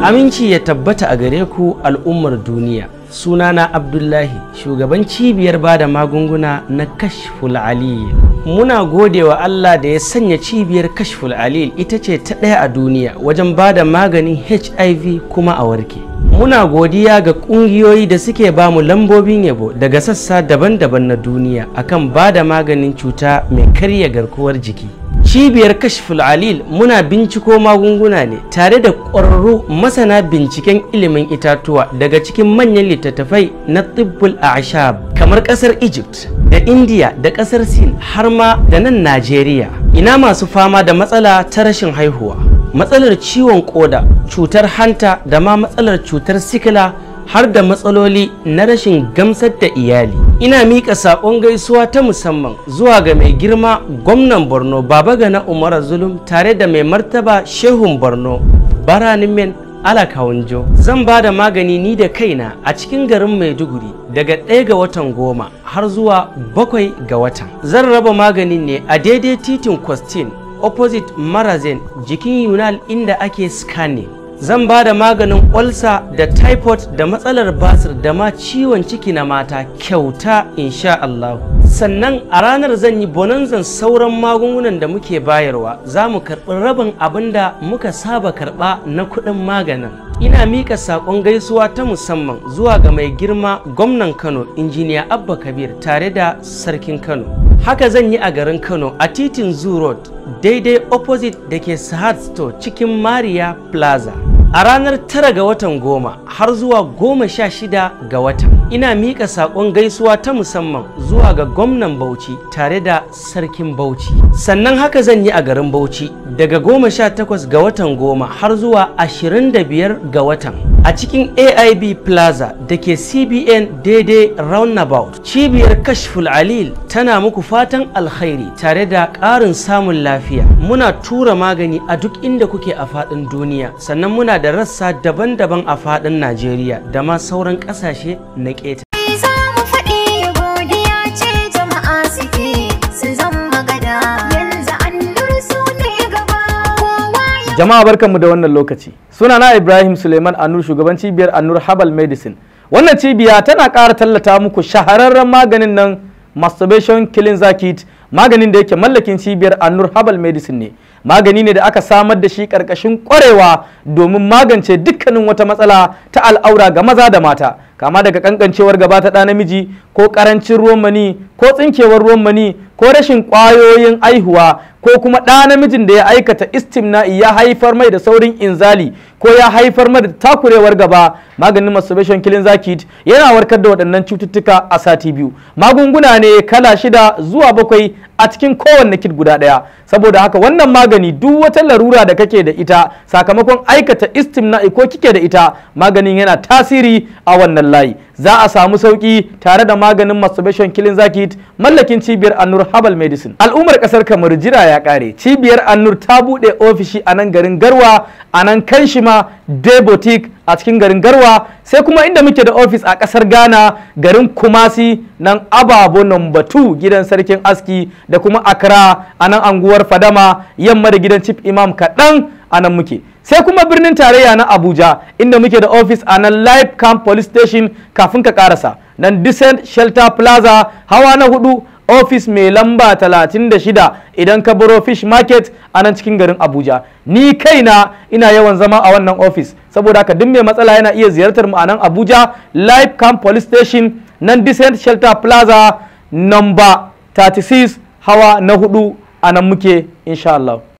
Aminci ya tabbata a gare ku al'ummar duniya. Sunana Abdullahi, shugaban cibiyar bada magunguna na Kashful Alil. Muna gode wa Allah da ya sanya cibiyar Kashful Alil ita ce ta ɗaya a duniya wajen bada maganin HIV kuma a warke. Muna godiya ga ƙungiyoyi da suke ba mu lambobin yabo daga sassa daban-daban na duniya akan bada maganin cuta mai karya garkuwar jiki. Cibiyar Kashful Alil muna binciko magunguna ne tare da ƙwararru masana binciken ilimin itatuwa daga cikin manyan littattafai na tibbul a'shab kamar ƙasar Egypt da India da ƙasar Sin har ma da nan Najeriya. Ina masu fama da matsala ta rashin haihuwa, matsalar ciwon ƙoda, cutar hanta da ma matsalar cutar sikila har da matsaloli na rashin gamsar da iyali. Ina miƙa saƙon gaisuwa ta musamman zuwa ga mai girma gwamnan Borno Babagana Umar Zulum tare da mai martaba Shehun Borno Baranin Men Alakawunjo. Zan ba da magani ni da kaina a cikin garin Maiduguri daga 1 ga watan 10 har zuwa 7 ga watan. Zan raba maganin ne a daidai titin Kwastin opposite Marazen jikin Yunal inda ake scanning. Zan ba da maganin olsa da typhoid da matsalar basir da ma ciwon ciki na mata kyauta insha Allah. Sannan a ranar zan yi bonanzan sauran magungunan da muke bayarwa, za mu karɓi rabin abin da muka saba karɓa na kuɗin maganin. Ina miƙa saƙon gaisuwa ta musamman zuwa ga mai girma gwamnan Kano injiniya Abba Kabir tare da sarkin Kano. Haka zan yi a garin Kano a titin Zoo Road daidai opposite da ke Sahad Store cikin Maria Plaza. A ranar 9 ga watan 10 har zuwa 16 ga watan. Ina miƙa saƙon gaisuwa ta musamman zuwa ga gwamnan Bauchi tare da sarkin Bauchi. Sannan haka zan yi a garin Bauchi daga 18 ga watan 10 har zuwa 25 ga watan. A cikin AIB Plaza da ke CBN daidai roundabout. Cibiyar Kashful Alil tana muku fatan alkhairi tare da ƙarin samun lafiya. Muna tura magani a duk inda kuke a faɗin duniya, sannan muna da rassa daban-daban a faɗin Najeriya da ma sauran ƙasashe na ƙeta. Jama'a barkanmu da wannan lokaci. Sunana Ibrahim Suleiman Anur, shugaban cibiyar Anur Herbal Medicine. Wannan cibiya tana ƙara tallata muku shahararren maganin nan Masturbation Cleanser Kit, maganin da yake mallakin cibiyar Anur Herbal Medicine ne. Magani ne da aka samar da shi ƙarƙashin ƙwarewa domin magance dukkanin wata matsala ta al'aura ga maza da mata, kama daga kankancewar gaba ta ɗa namiji ko ƙarancin ruwan mani ko tsinkewar ruwan mani ko rashin ƙwayoyin aihuwa ko kuma ɗa namijin da ya aikata istimna'i ya haifar mai da saurin inzali ko ya haifar mai da takurewar gaba. Maganin Masturbation Cleanser Kit yana warkar da waɗannan cututtuka a sati 2. Magunguna ne kala 6 zuwa 7 a cikin kowanne kit guda ɗaya. Saboda haka wannan magani duk wata larura da kake da ita sakamakon aikata istimna'i ko kike da ita, maganin yana tasiri a wannan layi. Za a samu sauki tare da maganin Masturbation Cleanser Kit mallakin cibiyar Anur Herbal Medicine. Al'ummar kasar Kamar jira ya kare. Cibiyar Anur ta bude ofishi a nan garin Garwa, a nan Kanshima Day Boutique a cikin garin Garwa, sai kuma inda muke da ofis a kasar Ghana garin Kumasi nan Ababo number 2 gidan sarkin aski, da kuma Accra a nan anguwar Fadama yamma da gidan Chief Imam kaɗan a nan muke. Sai kuma birnin tarayya na Abuja inda muke da ofis a nan Live Camp Police Station kafin ka karasa nan Descent Shelter Plaza hawa na 4 ofis mai lamba 36 idan ka baro Fish Market a nan cikin garin Abuja. Ni kaina ina yawan zama a wannan ofis, saboda haka duk mai matsala yana iya ziyartar mu a nan Abuja Live Camp Police Station nan Descent Shelter Plaza number 36 hawa na 4 a nan muke insha Allah.